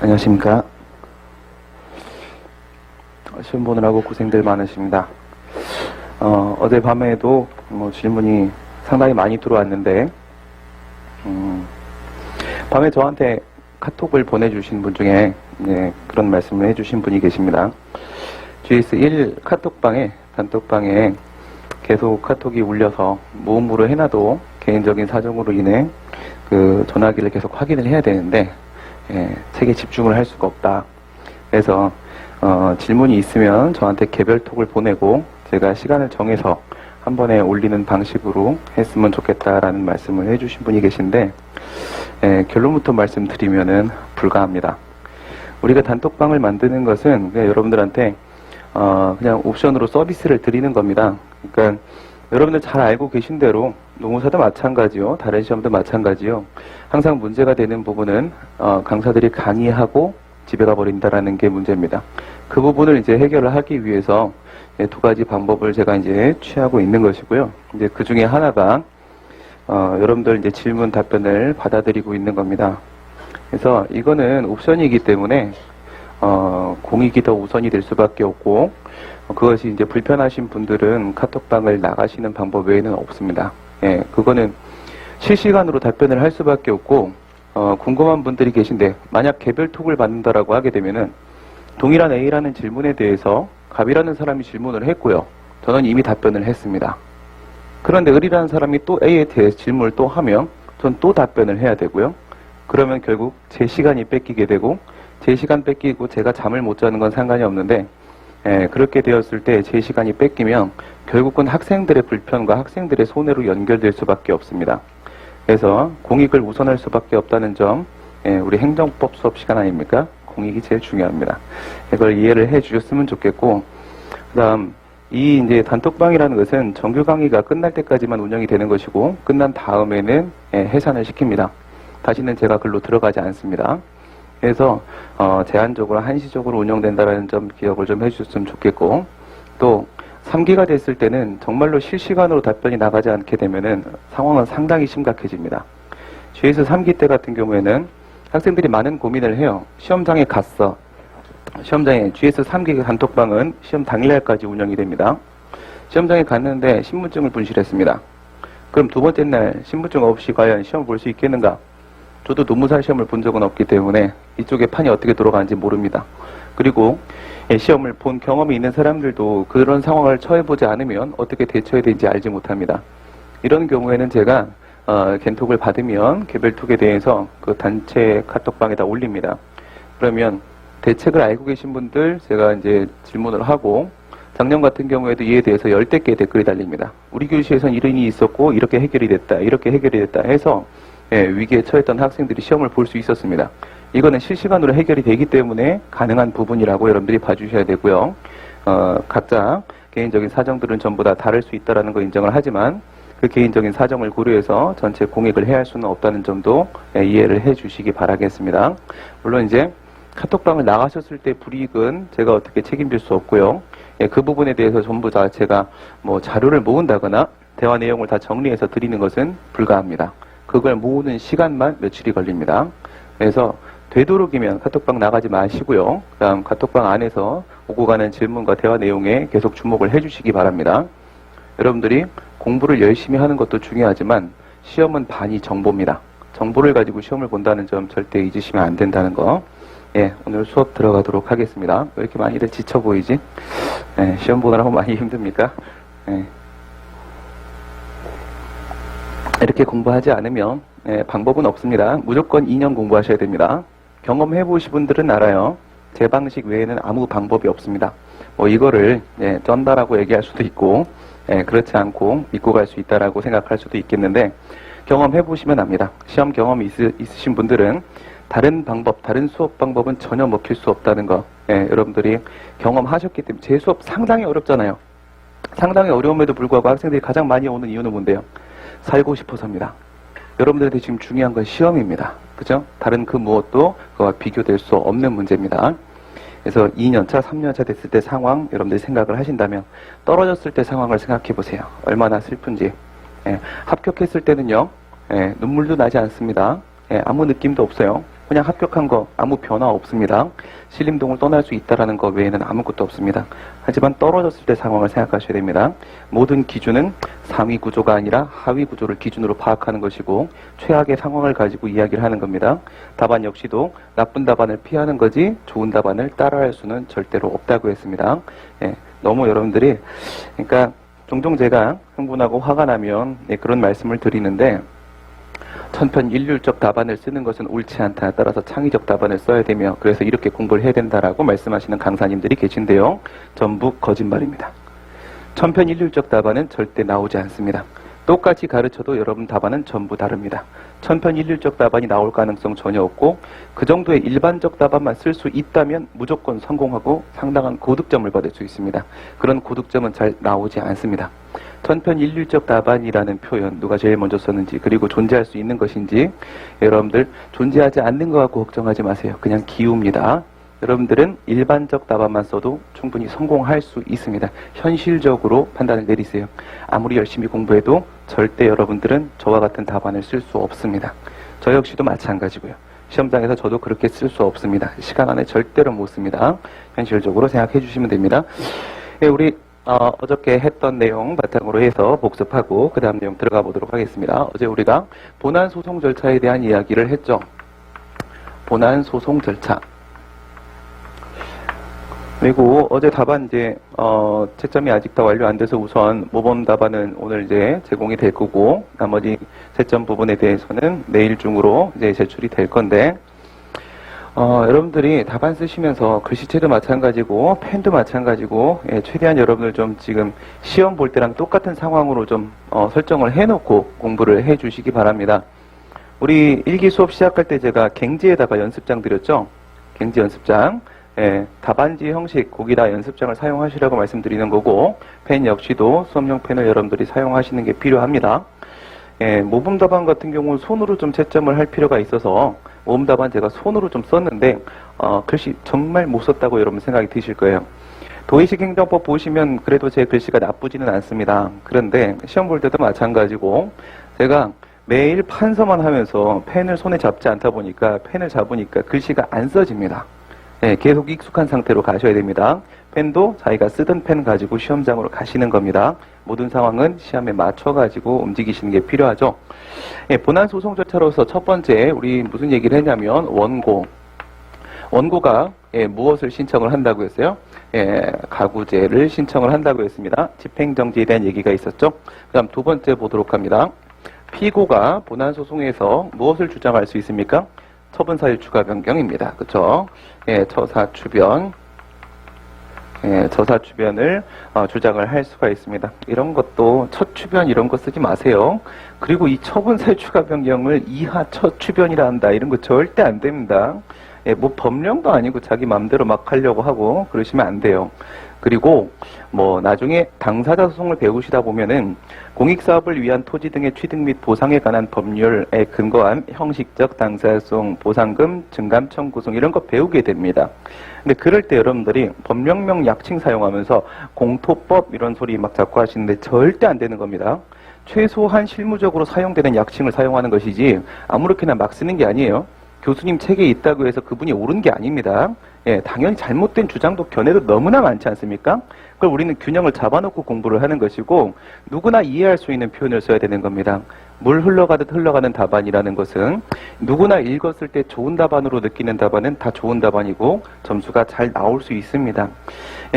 안녕하십니까. 시험 보느라고 고생들 많으십니다. 어젯밤에도 질문이 상당히 많이 들어왔는데, 밤에 저한테 카톡을 보내주신 분 중에 그런 말씀을 해주신 분이 계십니다. GS1 단톡방에 계속 카톡이 울려서 모음으로 해놔도 개인적인 사정으로 인해 그 전화기를 계속 확인을 해야 되는데 책에 집중을 할 수가 없다. 그래서 질문이 있으면 저한테 개별톡을 보내고 제가 시간을 정해서 한 번에 올리는 방식으로 했으면 좋겠다라는 말씀을 해주신 분이 계신데, 결론부터 말씀드리면은 불가합니다. 우리가 단톡방을 만드는 것은 그냥 여러분들한테 그냥 옵션으로 서비스를 드리는 겁니다. 그러니까 여러분들 잘 알고 계신 대로 노무사도 마찬가지요, 다른 시험도 마찬가지요. 항상 문제가 되는 부분은 강사들이 강의하고 집에 가버린다라는 게 문제입니다. 그 부분을 이제 해결을 하기 위해서 두 가지 방법을 제가 이제 취하고 있는 것이고요. 이제 그 중에 하나가 여러분들 이제 질문 답변을 받아들이고 있는 겁니다. 그래서 이거는 옵션이기 때문에 공익이 더 우선이 될 수밖에 없고, 그것이 이제 불편하신 분들은 카톡방을 나가시는 방법 외에는 없습니다. 그거는 실시간으로 답변을 할 수밖에 없고, 궁금한 분들이 계신데 만약 개별톡을 받는다라고 하게 되면은 동일한 A라는 질문에 대해서 갑이라는 사람이 질문을 했고요. 저는 이미 답변을 했습니다. 그런데 을이라는 사람이 또 A에 대해 질문을 또 하면 전 또 답변을 해야 되고요. 그러면 결국 제 시간이 뺏기게 되고, 제 시간 뺏기고 제가 잠을 못 자는 건 상관이 없는데, 그렇게 되었을 때 제 시간이 뺏기면 결국은 학생들의 불편과 학생들의 손해로 연결될 수밖에 없습니다. 그래서 공익을 우선할 수밖에 없다는 점, 우리 행정법 수업 시간 아닙니까? 공익이 제일 중요합니다. 이걸 이해를 해 주셨으면 좋겠고, 그 다음 이 이제 단톡방이라는 것은 정규 강의가 끝날 때까지만 운영이 되는 것이고, 끝난 다음에는 해산을 시킵니다. 다시는 제가 글로 들어가지 않습니다. 그래서 제한적으로 한시적으로 운영된다는 점 기억을 좀 해주셨으면 좋겠고, 또 3기가 됐을 때는 정말로 실시간으로 답변이 나가지 않게 되면은 상황은 상당히 심각해집니다. GS 3기 때 같은 경우에는 학생들이 많은 고민을 해요. 시험장에 갔어. 시험장에 GS 3기 단톡방은 시험 당일날까지 운영이 됩니다. 시험장에 갔는데 신분증을 분실했습니다. 그럼 두 번째 날 신분증 없이 과연 시험을 볼 수 있겠는가? 저도 노무사 시험을 본 적은 없기 때문에 이쪽에 판이 어떻게 돌아가는지 모릅니다. 그리고 시험을 본 경험이 있는 사람들도 그런 상황을 처해보지 않으면 어떻게 대처해야 되는지 알지 못합니다. 이런 경우에는 제가 겐톡을 받으면 개별톡에 대해서 그 단체 카톡방에다 올립니다. 그러면 대책을 알고 계신 분들 제가 이제 질문을 하고, 작년 같은 경우에도 이에 대해서 10대 개의 댓글이 달립니다. 우리 교시에선 이런 일이 있었고 이렇게 해결이 됐다, 이렇게 해결이 됐다 해서 위기에 처했던 학생들이 시험을 볼 수 있었습니다. 이거는 실시간으로 해결이 되기 때문에 가능한 부분이라고 여러분들이 봐주셔야 되고요. 각자 개인적인 사정들은 전부 다 다를 수 있다는 거 인정을 하지만, 그 개인적인 사정을 고려해서 전체 공익을 해야 할 수는 없다는 점도 이해를 해 주시기 바라겠습니다. 물론 이제 카톡방을 나가셨을 때 불이익은 제가 어떻게 책임질 수 없고요. 그 부분에 대해서 전부 다 제가 뭐 자료를 모은다거나 대화 내용을 다 정리해서 드리는 것은 불가합니다. 그걸 모으는 시간만 며칠이 걸립니다. 그래서 되도록이면 카톡방 나가지 마시고요. 그다음 카톡방 안에서 오고 가는 질문과 대화 내용에 계속 주목을 해주시기 바랍니다. 여러분들이 공부를 열심히 하는 것도 중요하지만 시험은 반이 정보입니다. 정보를 가지고 시험을 본다는 점 절대 잊으시면 안 된다는 거. 오늘 수업 들어가도록 하겠습니다. 왜 이렇게 많이들 지쳐 보이지? 시험 보느라고 많이 힘듭니까? 이렇게 공부하지 않으면 방법은 없습니다. 무조건 2년 공부하셔야 됩니다. 경험해 보신 분들은 알아요. 제 방식 외에는 아무 방법이 없습니다. 뭐 이거를 쩐다라고 얘기할 수도 있고, 그렇지 않고 믿고 갈 수 있다라고 생각할 수도 있겠는데, 경험해 보시면 압니다. 시험 경험이 있으신 분들은 다른 방법, 다른 수업 방법은 전혀 먹힐 수 없다는 거, 여러분들이 경험하셨기 때문에. 제 수업 상당히 어렵잖아요. 상당히 어려움에도 불구하고 학생들이 가장 많이 오는 이유는 뭔데요? 살고 싶어서입니다. 여러분들한테 지금 중요한 건 시험입니다. 그죠? 다른 그 무엇도 그와 비교될 수 없는 문제입니다. 그래서 2년차, 3년차 됐을 때 상황 여러분들이 생각을 하신다면, 떨어졌을 때 상황을 생각해 보세요. 얼마나 슬픈지. 합격했을 때는요, 눈물도 나지 않습니다. 아무 느낌도 없어요. 그냥 합격한 거 아무 변화 없습니다. 신림동을 떠날 수 있다라는 것 외에는 아무것도 없습니다. 하지만 떨어졌을 때 상황을 생각하셔야 됩니다. 모든 기준은 상위 구조가 아니라 하위 구조를 기준으로 파악하는 것이고 최악의 상황을 가지고 이야기를 하는 겁니다. 답안 역시도 나쁜 답안을 피하는 거지 좋은 답안을 따라할 수는 절대로 없다고 했습니다. 예, 너무 여러분들이 그러니까 종종 제가 흥분하고 화가 나면 그런 말씀을 드리는데 천편일률적 답안을 쓰는 것은 옳지 않다. 따라서 창의적 답안을 써야 되며 그래서 이렇게 공부를 해야 된다라고 말씀하시는 강사님들이 계신데요. 전부 거짓말입니다. 천편일률적 답안은 절대 나오지 않습니다. 똑같이 가르쳐도 여러분 답안은 전부 다릅니다. 천편일률적 답안이 나올 가능성 전혀 없고 그 정도의 일반적 답안만 쓸 수 있다면 무조건 성공하고 상당한 고득점을 받을 수 있습니다. 그런 고득점은 잘 나오지 않습니다. 천편일률적 답안이라는 표현 누가 제일 먼저 썼는지 그리고 존재할 수 있는 것인지 여러분들 존재하지 않는 거 갖고 걱정하지 마세요. 그냥 기우입니다. 여러분들은 일반적 답안만 써도 충분히 성공할 수 있습니다. 현실적으로 판단을 내리세요. 아무리 열심히 공부해도 절대 여러분들은 저와 같은 답안을 쓸 수 없습니다. 저 역시도 마찬가지고요. 시험장에서 저도 그렇게 쓸 수 없습니다. 시간 안에 절대로 못 씁니다. 현실적으로 생각해 주시면 됩니다. 네, 우리 어저께 했던 내용 바탕으로 해서 복습하고 그 다음 내용 들어가 보도록 하겠습니다. 어제 우리가 본안소송 절차에 대한 이야기를 했죠. 본안소송 절차. 그리고 어제 답안 이제 채점이 아직 다 완료 안 돼서 우선 모범 답안은 오늘 이제 제공이 될 거고 나머지 채점 부분에 대해서는 내일 중으로 이제 제출이 될 건데 여러분들이 답안 쓰시면서 글씨체도 마찬가지고 펜도 마찬가지고 최대한 여러분들 좀 지금 시험 볼 때랑 똑같은 상황으로 좀 설정을 해놓고 공부를 해 주시기 바랍니다. 우리 일기 수업 시작할 때 제가 갱지에다가 연습장 드렸죠. 갱지 연습장. 답안지 형식 거기다 연습장을 사용하시라고 말씀드리는 거고 펜 역시도 수업용 펜을 여러분들이 사용하시는 게 필요합니다. 모범 답안 같은 경우는 손으로 좀 채점을 할 필요가 있어서 모범 답안 제가 손으로 좀 썼는데 글씨 정말 못 썼다고 여러분 생각이 드실 거예요. 도의식 행정법 보시면 그래도 제 글씨가 나쁘지는 않습니다. 그런데 시험 볼 때도 마찬가지고 제가 매일 판서만 하면서 펜을 손에 잡지 않다 보니까 펜을 잡으니까 글씨가 안 써집니다. 계속 익숙한 상태로 가셔야 됩니다. 펜도 자기가 쓰던 펜 가지고 시험장으로 가시는 겁니다. 모든 상황은 시험에 맞춰가지고 움직이시는 게 필요하죠. 본안 소송 절차로서 첫 번째 우리 무슨 얘기를 했냐면 원고가 무엇을 신청을 한다고 했어요? 가구제를 신청을 한다고 했습니다. 집행정지에 대한 얘기가 있었죠. 그 다음 두 번째 보도록 합니다. 피고가 본안 소송에서 무엇을 주장할 수 있습니까? 처분사유 추가 변경입니다. 그렇죠? 처사추변. 처사추변을 주장을 할 수가 있습니다. 이런 것도 첫추변 이런 거 쓰지 마세요. 그리고 이 처분사유 추가 변경을 이하 첫추변이라 한다. 이런 거 절대 안 됩니다. 뭐 법령도 아니고 자기 마음대로 막 하려고 하고 그러시면 안 돼요. 그리고 뭐 나중에 당사자 소송을 배우시다 보면은 공익사업을 위한 토지 등의 취득 및 보상에 관한 법률에 근거한 형식적 당사자소송, 보상금, 증감 청구소송 이런 거 배우게 됩니다. 근데 그럴 때 여러분들이 법령명 약칭 사용하면서 공토법 이런 소리 막 자꾸 하시는데 절대 안 되는 겁니다. 최소한 실무적으로 사용되는 약칭을 사용하는 것이지 아무렇게나 막 쓰는 게 아니에요. 교수님 책에 있다고 해서 그분이 옳은 게 아닙니다. 당연히 잘못된 주장도 견해도 너무나 많지 않습니까? 그걸 우리는 균형을 잡아놓고 공부를 하는 것이고 누구나 이해할 수 있는 표현을 써야 되는 겁니다. 물 흘러가듯 흘러가는 답안이라는 것은 누구나 읽었을 때 좋은 답안으로 느끼는 답안은 다 좋은 답안이고 점수가 잘 나올 수 있습니다.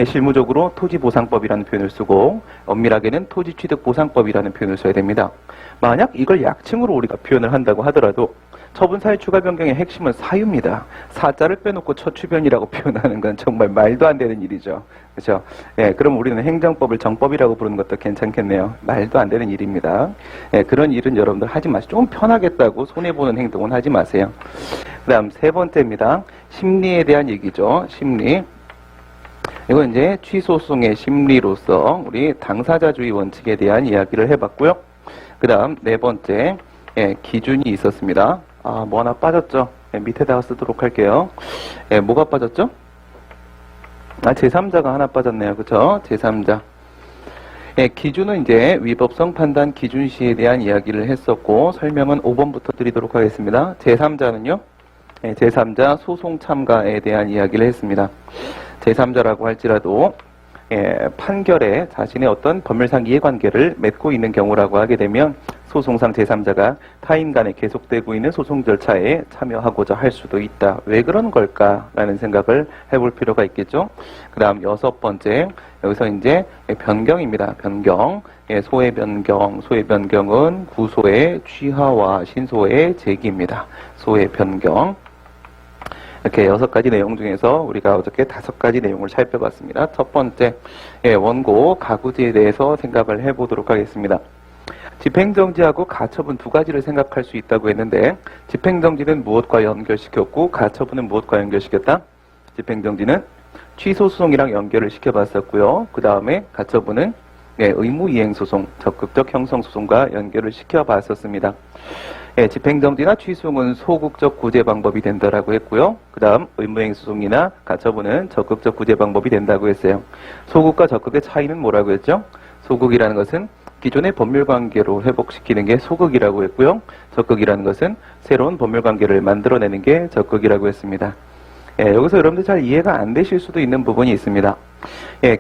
실무적으로 토지보상법이라는 표현을 쓰고 엄밀하게는 토지취득보상법이라는 표현을 써야 됩니다. 만약 이걸 약칭으로 우리가 표현을 한다고 하더라도 처분사유 추가 변경의 핵심은 사유입니다. 사자를 빼놓고 처추변이라고 표현하는 건 정말 말도 안 되는 일이죠. 그렇죠? 그럼 우리는 행정법을 정법이라고 부르는 것도 괜찮겠네요. 말도 안 되는 일입니다. 그런 일은 여러분들 하지 마시고 좀 편하겠다고 손해보는 행동은 하지 마세요. 그 다음 세 번째입니다. 심리에 대한 얘기죠. 심리. 이건 이제 취소소송의 심리로서 우리 당사자주의 원칙에 대한 이야기를 해봤고요. 그 다음 네 번째 기준이 있었습니다. 뭐 하나 빠졌죠? 밑에다가 쓰도록 할게요. 뭐가 빠졌죠? 제3자가 하나 빠졌네요. 그쵸? 제3자. 기준은 이제 위법성 판단 기준시에 대한 이야기를 했었고 설명은 5번부터 드리도록 하겠습니다. 제3자는요? 제3자 소송 참가에 대한 이야기를 했습니다. 제3자라고 할지라도 판결에 자신의 어떤 법률상 이해관계를 맺고 있는 경우라고 하게 되면 소송상 제3자가 타인 간에 계속되고 있는 소송 절차에 참여하고자 할 수도 있다. 왜 그런 걸까라는 생각을 해볼 필요가 있겠죠. 그 다음 6번째, 여기서 이제 변경입니다. 변경. 소의 변경. 소의 변경은 구소의 취하와 신소의 제기입니다. 소의 변경. 이렇게 6가지 내용 중에서 우리가 어저께 5가지 내용을 살펴봤습니다. 첫 번째, 원고 가구지에 대해서 생각을 해보도록 하겠습니다. 집행정지하고 가처분 2가지를 생각할 수 있다고 했는데, 집행정지는 무엇과 연결시켰고 가처분은 무엇과 연결시켰다? 집행정지는 취소소송이랑 연결을 시켜봤었고요. 그 다음에 가처분은 의무이행소송, 적극적 형성소송과 연결을 시켜봤었습니다. 집행정지나 취소는 소극적 구제 방법이 된다라고 했고요. 그 다음 의무행소송이나 가처분은 적극적 구제 방법이 된다고 했어요. 소극과 적극의 차이는 뭐라고 했죠? 소극이라는 것은 기존의 법률관계로 회복시키는 게 소극이라고 했고요. 적극이라는 것은 새로운 법률관계를 만들어내는 게 적극이라고 했습니다. 여기서 여러분들 잘 이해가 안 되실 수도 있는 부분이 있습니다.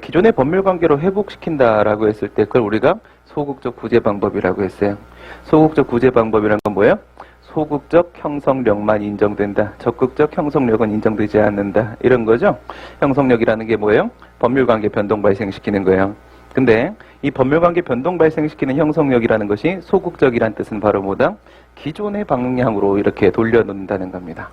기존의 법률관계로 회복시킨다라고 했을 때 그걸 우리가 소극적 구제 방법이라고 했어요. 소극적 구제 방법이란 건 뭐예요? 소극적 형성력만 인정된다. 적극적 형성력은 인정되지 않는다. 이런 거죠. 형성력이라는 게 뭐예요? 법률관계 변동 발생시키는 거예요. 근데 이 법률관계 변동 발생시키는 형성력이라는 것이 소극적이란 뜻은 바로 뭐다? 기존의 방향으로 이렇게 돌려놓는다는 겁니다.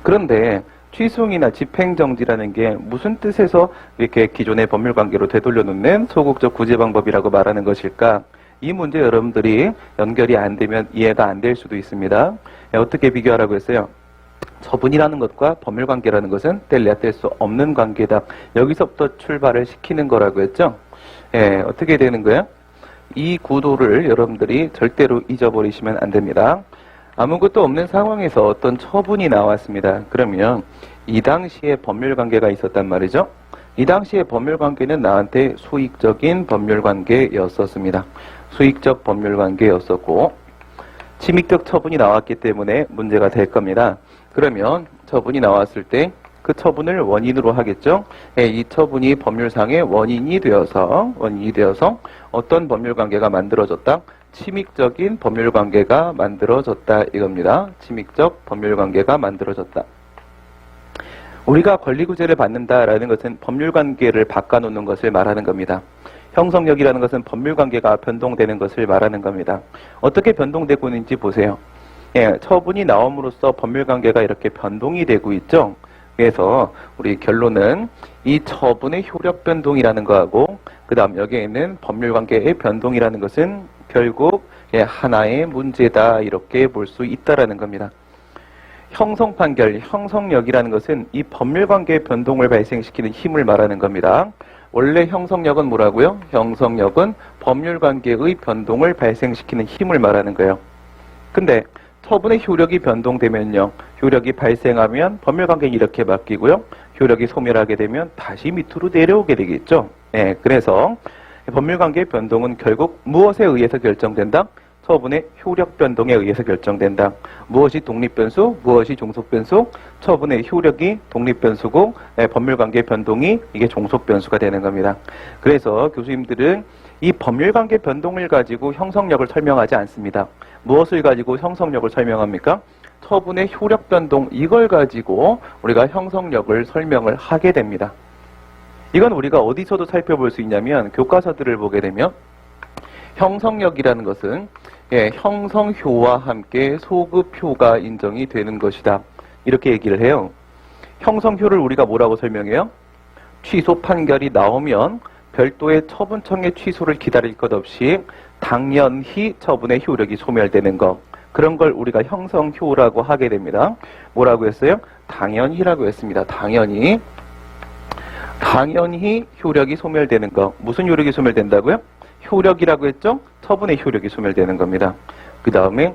그런데 취소이나 집행정지라는 게 무슨 뜻에서 이렇게 기존의 법률관계로 되돌려놓는 소극적 구제 방법이라고 말하는 것일까? 이 문제 여러분들이 연결이 안 되면 이해가 안 될 수도 있습니다. 어떻게 비교하라고 했어요? 처분이라는 것과 법률관계라는 것은 뗄래야 뗄 수 없는 관계다. 여기서부터 출발을 시키는 거라고 했죠? 어떻게 되는 거예요? 이 구도를 여러분들이 절대로 잊어버리시면 안 됩니다. 아무것도 없는 상황에서 어떤 처분이 나왔습니다. 그러면 이 당시에 법률관계가 있었단 말이죠. 이 당시에 법률관계는 나한테 수익적인 법률관계였었습니다. 수익적 법률관계였었고 침익적 처분이 나왔기 때문에 문제가 될 겁니다. 그러면 처분이 나왔을 때 그 처분을 원인으로 하겠죠. 이 처분이 법률상의 원인이 되어서 어떤 법률관계가 만들어졌다? 침익적인 법률관계가 만들어졌다 이겁니다. 침익적 법률관계가 만들어졌다. 우리가 권리구제를 받는다라는 것은 법률관계를 바꿔놓는 것을 말하는 겁니다. 형성력이라는 것은 법률관계가 변동되는 것을 말하는 겁니다. 어떻게 변동되고 있는지 보세요. 처분이 나옴으로써 법률관계가 이렇게 변동이 되고 있죠. 그래서 우리 결론은 이 처분의 효력 변동이라는 거하고 그 다음 여기에 있는 법률관계의 변동이라는 것은 결국 하나의 문제다 이렇게 볼 수 있다라는 겁니다. 형성판결, 형성력이라는 것은 이 법률관계의 변동을 발생시키는 힘을 말하는 겁니다. 원래 형성력은 뭐라고요? 형성력은 법률관계의 변동을 발생시키는 힘을 말하는 거예요. 근데 처분의 효력이 변동되면요. 효력이 발생하면 법률관계는 이렇게 바뀌고요. 효력이 소멸하게 되면 다시 밑으로 내려오게 되겠죠. 그래서 법률관계의 변동은 결국 무엇에 의해서 결정된다? 처분의 효력 변동에 의해서 결정된다. 무엇이 독립변수, 무엇이 종속변수? 처분의 효력이 독립변수고 법률관계 변동이 이게 종속변수가 되는 겁니다. 그래서 교수님들은 이 법률관계 변동을 가지고 형성력을 설명하지 않습니다. 무엇을 가지고 형성력을 설명합니까? 처분의 효력 변동 이걸 가지고 우리가 형성력을 설명을 하게 됩니다. 이건 우리가 어디서도 살펴볼 수 있냐면 교과서들을 보게 되면 형성력이라는 것은 형성효와 함께 소급효가 인정이 되는 것이다. 이렇게 얘기를 해요. 형성효를 우리가 뭐라고 설명해요? 취소 판결이 나오면 별도의 처분청의 취소를 기다릴 것 없이 당연히 처분의 효력이 소멸되는 것. 그런 걸 우리가 형성효라고 하게 됩니다. 뭐라고 했어요? 당연히라고 했습니다. 당연히 효력이 소멸되는 것. 무슨 효력이 소멸된다고요? 효력이라고 했죠? 처분의 효력이 소멸되는 겁니다. 그 다음에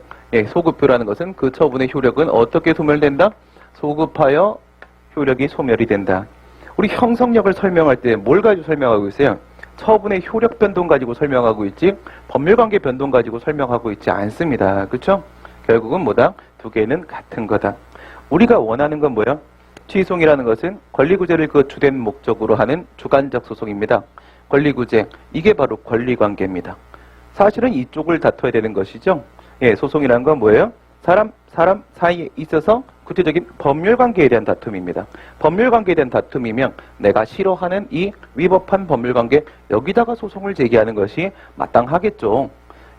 소급효라는 것은 그 처분의 효력은 어떻게 소멸된다? 소급하여 효력이 소멸이 된다. 우리 형성력을 설명할 때 뭘 가지고 설명하고 있어요? 처분의 효력 변동 가지고 설명하고 있지 법률관계 변동 가지고 설명하고 있지 않습니다. 그렇죠? 결국은 뭐다? 두 개는 같은 거다. 우리가 원하는 건 뭐예요? 취소송이라는 것은 권리구제를 그 주된 목적으로 하는 주관적 소송입니다. 권리구제, 이게 바로 권리관계입니다. 사실은 이쪽을 다퉈야 되는 것이죠. 예, 소송이라는 건 뭐예요? 사람 사이에 있어서 구체적인 법률관계에 대한 다툼입니다. 법률관계에 대한 다툼이면 내가 싫어하는 이 위법한 법률관계, 여기다가 소송을 제기하는 것이 마땅하겠죠.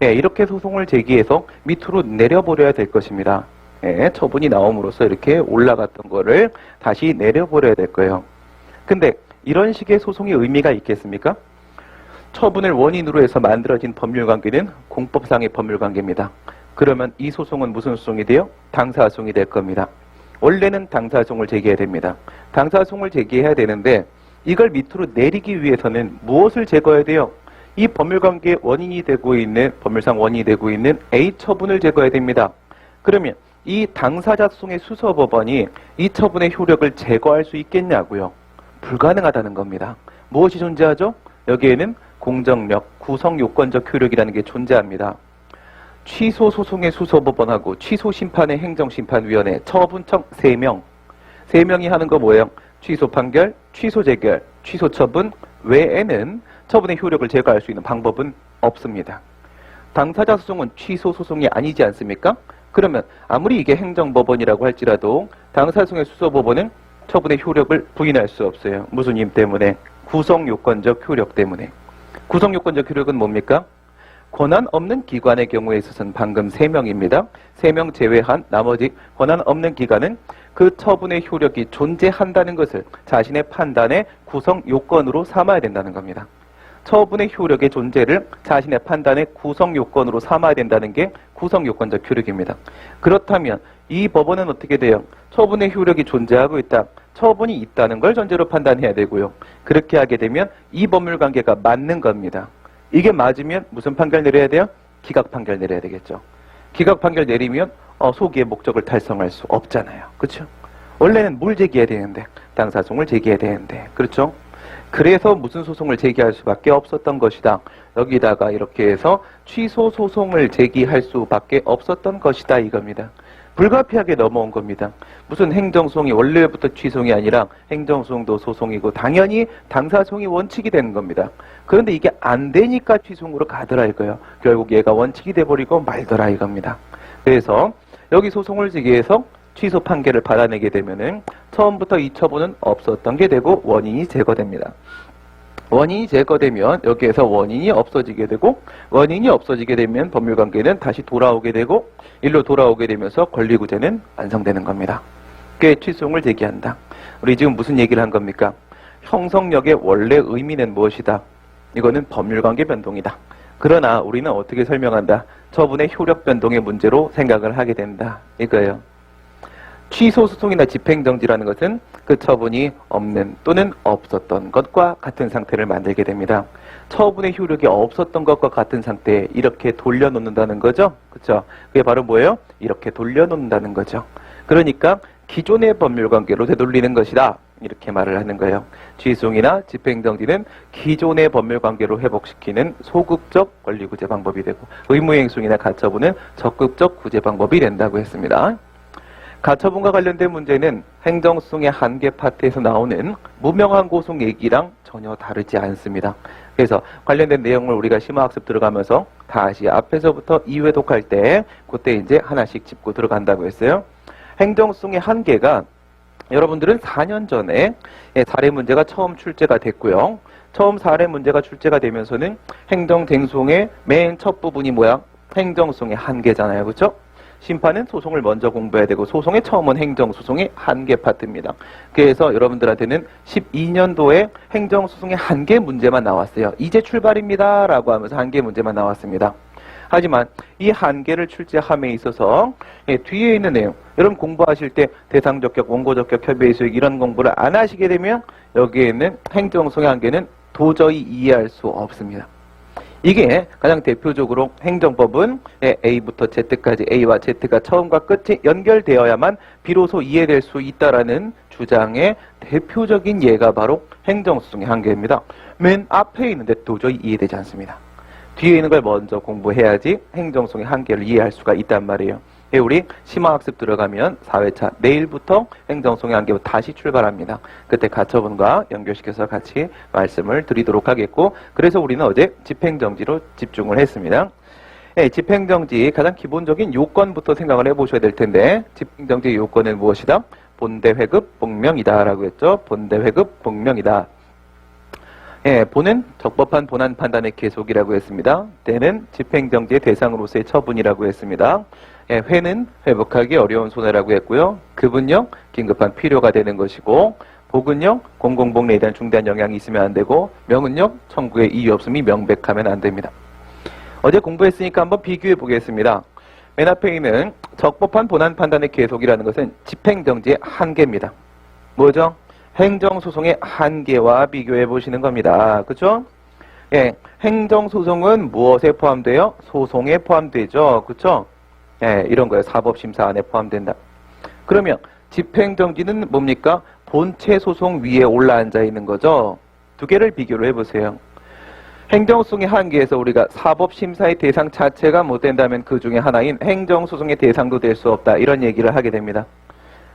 예, 이렇게 소송을 제기해서 밑으로 내려버려야 될 것입니다. 예, 처분이 나옴으로써 이렇게 올라갔던 거를 다시 내려버려야 될 거예요. 근데 이런 식의 소송의 의미가 있겠습니까? 처분을 원인으로 해서 만들어진 법률관계는 공법상의 법률관계입니다. 그러면 이 소송은 무슨 소송이 돼요? 당사소송이 될 겁니다. 원래는 당사소송을 제기해야 됩니다. 당사소송을 제기해야 되는데 이걸 밑으로 내리기 위해서는 무엇을 제거해야 돼요? 이 법률관계의 원인이 되고 있는, 법률상 원인이 되고 있는 A 처분을 제거해야 됩니다. 그러면 이 당사자 소송의 수서법원이 이 처분의 효력을 제거할 수 있겠냐고요? 불가능하다는 겁니다. 무엇이 존재하죠? 여기에는 공정력, 구성요건적 효력이라는 게 존재합니다. 취소 소송의 수서법원하고 취소 심판의 행정심판위원회, 처분청 3명. 3명이 하는 거 뭐예요? 취소 판결, 취소 재결, 취소 처분 외에는 처분의 효력을 제거할 수 있는 방법은 없습니다. 당사자 소송은 취소 소송이 아니지 않습니까? 그러면 아무리 이게 행정법원이라고 할지라도 당사자 소송의 수서법원은 처분의 효력을 부인할 수 없어요. 무슨 힘 때문에? 구성요건적 효력 때문에. 구성요건적 효력은 뭡니까? 권한 없는 기관의 경우에 있어서는 방금 3명입니다. 3명 제외한 나머지 권한 없는 기관은 그 처분의 효력이 존재한다는 것을 자신의 판단의 구성 요건으로 삼아야 된다는 겁니다. 처분의 효력의 존재를 자신의 판단의 구성 요건으로 삼아야 된다는 게 구성 요건적 효력입니다. 그렇다면 이 법원은 어떻게 돼요? 처분의 효력이 존재하고 있다. 처분이 있다는 걸 전제로 판단해야 되고요. 그렇게 하게 되면 이 법률관계가 맞는 겁니다. 이게 맞으면 무슨 판결 내려야 돼요? 기각 판결 내려야 되겠죠. 기각 판결 내리면 소기의 목적을 달성할 수 없잖아요. 그렇죠? 원래는 뭘 제기해야 되는데, 당사소송을 제기해야 되는데, 그렇죠? 그래서 무슨 소송을 제기할 수밖에 없었던 것이다. 여기다가 이렇게 해서 취소 소송을 제기할 수밖에 없었던 것이다 이겁니다. 불가피하게 넘어온 겁니다. 무슨 행정소송이 원래부터 취소송이 아니라 행정소송도 소송이고 당연히 당사소송이 원칙이 되는 겁니다. 그런데 이게 안 되니까 취소송으로 가더라 이거예요. 결국 얘가 원칙이 돼버리고 말더라 이겁니다. 그래서 여기 소송을 제기해서 취소 판결을 받아내게 되면은 처음부터 이 처분은 없었던 게 되고 원인이 제거됩니다. 원인이 제거되면 여기에서 원인이 없어지게 되고, 원인이 없어지게 되면 법률관계는 다시 돌아오게 되고, 일로 돌아오게 되면서 권리구제는 완성되는 겁니다. 그게 취소송을 제기한다. 우리 지금 무슨 얘기를 한 겁니까? 형성력의 원래 의미는 무엇이다? 이거는 법률관계 변동이다. 그러나 우리는 어떻게 설명한다? 처분의 효력 변동의 문제로 생각을 하게 된다. 이거예요. 취소 소송이나 집행정지라는 것은 그 처분이 없는 또는 없었던 것과 같은 상태를 만들게 됩니다. 처분의 효력이 없었던 것과 같은 상태에 이렇게 돌려놓는다는 거죠. 그렇죠? 그게 바로 뭐예요? 이렇게 돌려놓는다는 거죠. 그러니까 기존의 법률관계로 되돌리는 것이다. 이렇게 말을 하는 거예요. 취소송이나 집행정지는 기존의 법률관계로 회복시키는 소극적 권리구제 방법이 되고, 의무행송이나 가처분은 적극적 구제 방법이 된다고 했습니다. 가처분과 관련된 문제는 행정소송의 한계 파트에서 나오는 무명한 고소 얘기랑 전혀 다르지 않습니다. 그래서 관련된 내용을 우리가 심화학습 들어가면서 다시 앞에서부터 2회독할 때 그때 이제 하나씩 짚고 들어간다고 했어요. 행정소송의 한계가 여러분들은 4년 전에 사례 문제가 처음 출제가 됐고요. 처음 사례 문제가 출제가 되면서는 행정쟁송의 맨 첫 부분이 뭐야? 행정소송의 한계잖아요. 그렇죠? 심판은 소송을 먼저 공부해야 되고 소송의 처음은 행정소송의 한계 파트입니다. 그래서 여러분들한테는 12년도에 행정소송의 한계 문제만 나왔어요. 이제 출발입니다 라고 하면서 한계 문제만 나왔습니다. 하지만 이 한계를 출제함에 있어서 뒤에 있는 내용, 여러분 공부하실 때 대상적격, 원고적격, 협의의 수익 이런 공부를 안 하시게 되면 여기에 있는 행정소송의 한계는 도저히 이해할 수 없습니다. 이게 가장 대표적으로 행정법은 A부터 Z까지 A와 Z가 처음과 끝이 연결되어야만 비로소 이해될 수 있다라는 주장의 대표적인 예가 바로 행정소송의 한계입니다. 맨 앞에 있는데 도저히 이해되지 않습니다. 뒤에 있는 걸 먼저 공부해야지 행정소송의 한계를 이해할 수가 있단 말이에요. 예, 우리 심화학습 들어가면 4회차 내일부터 행정소송의 한계로 다시 출발합니다. 그때 가처분과 연결시켜서 같이 말씀을 드리도록 하겠고, 그래서 우리는 어제 집행정지로 집중을 했습니다. 예, 집행정지 가장 기본적인 요건부터 생각을 해보셔야 될 텐데, 집행정지 요건은 무엇이다? 본대회급 복명이다 라고 했죠. 본대회급 복명이다. 예, 본은 적법한 본안 판단의 계속이라고 했습니다. 대는 집행정지의 대상으로서의 처분이라고 했습니다. 예, 회는 회복하기 어려운 손해라고 했고요. 급은요, 긴급한 필요가 되는 것이고, 복은요, 공공복리에 대한 중대한 영향이 있으면 안 되고, 명은요, 청구의 이유 없음이 명백하면 안 됩니다. 어제 공부했으니까 한번 비교해 보겠습니다. 맨 앞에 있는 적법한 본안 판단의 계속이라는 것은 집행정지의 한계입니다. 뭐죠? 행정소송의 한계와 비교해 보시는 겁니다. 그렇죠? 예, 행정소송은 무엇에 포함돼요? 소송에 포함되죠. 그렇죠? 예, 이런 거예요. 사법심사 안에 포함된다. 그러면 집행정지는 뭡니까? 본체 소송 위에 올라앉아 있는 거죠. 두 개를 비교를 해보세요. 행정소송의 한계에서 우리가 사법심사의 대상 자체가 못 된다면 그 중에 하나인 행정소송의 대상도 될 수 없다. 이런 얘기를 하게 됩니다.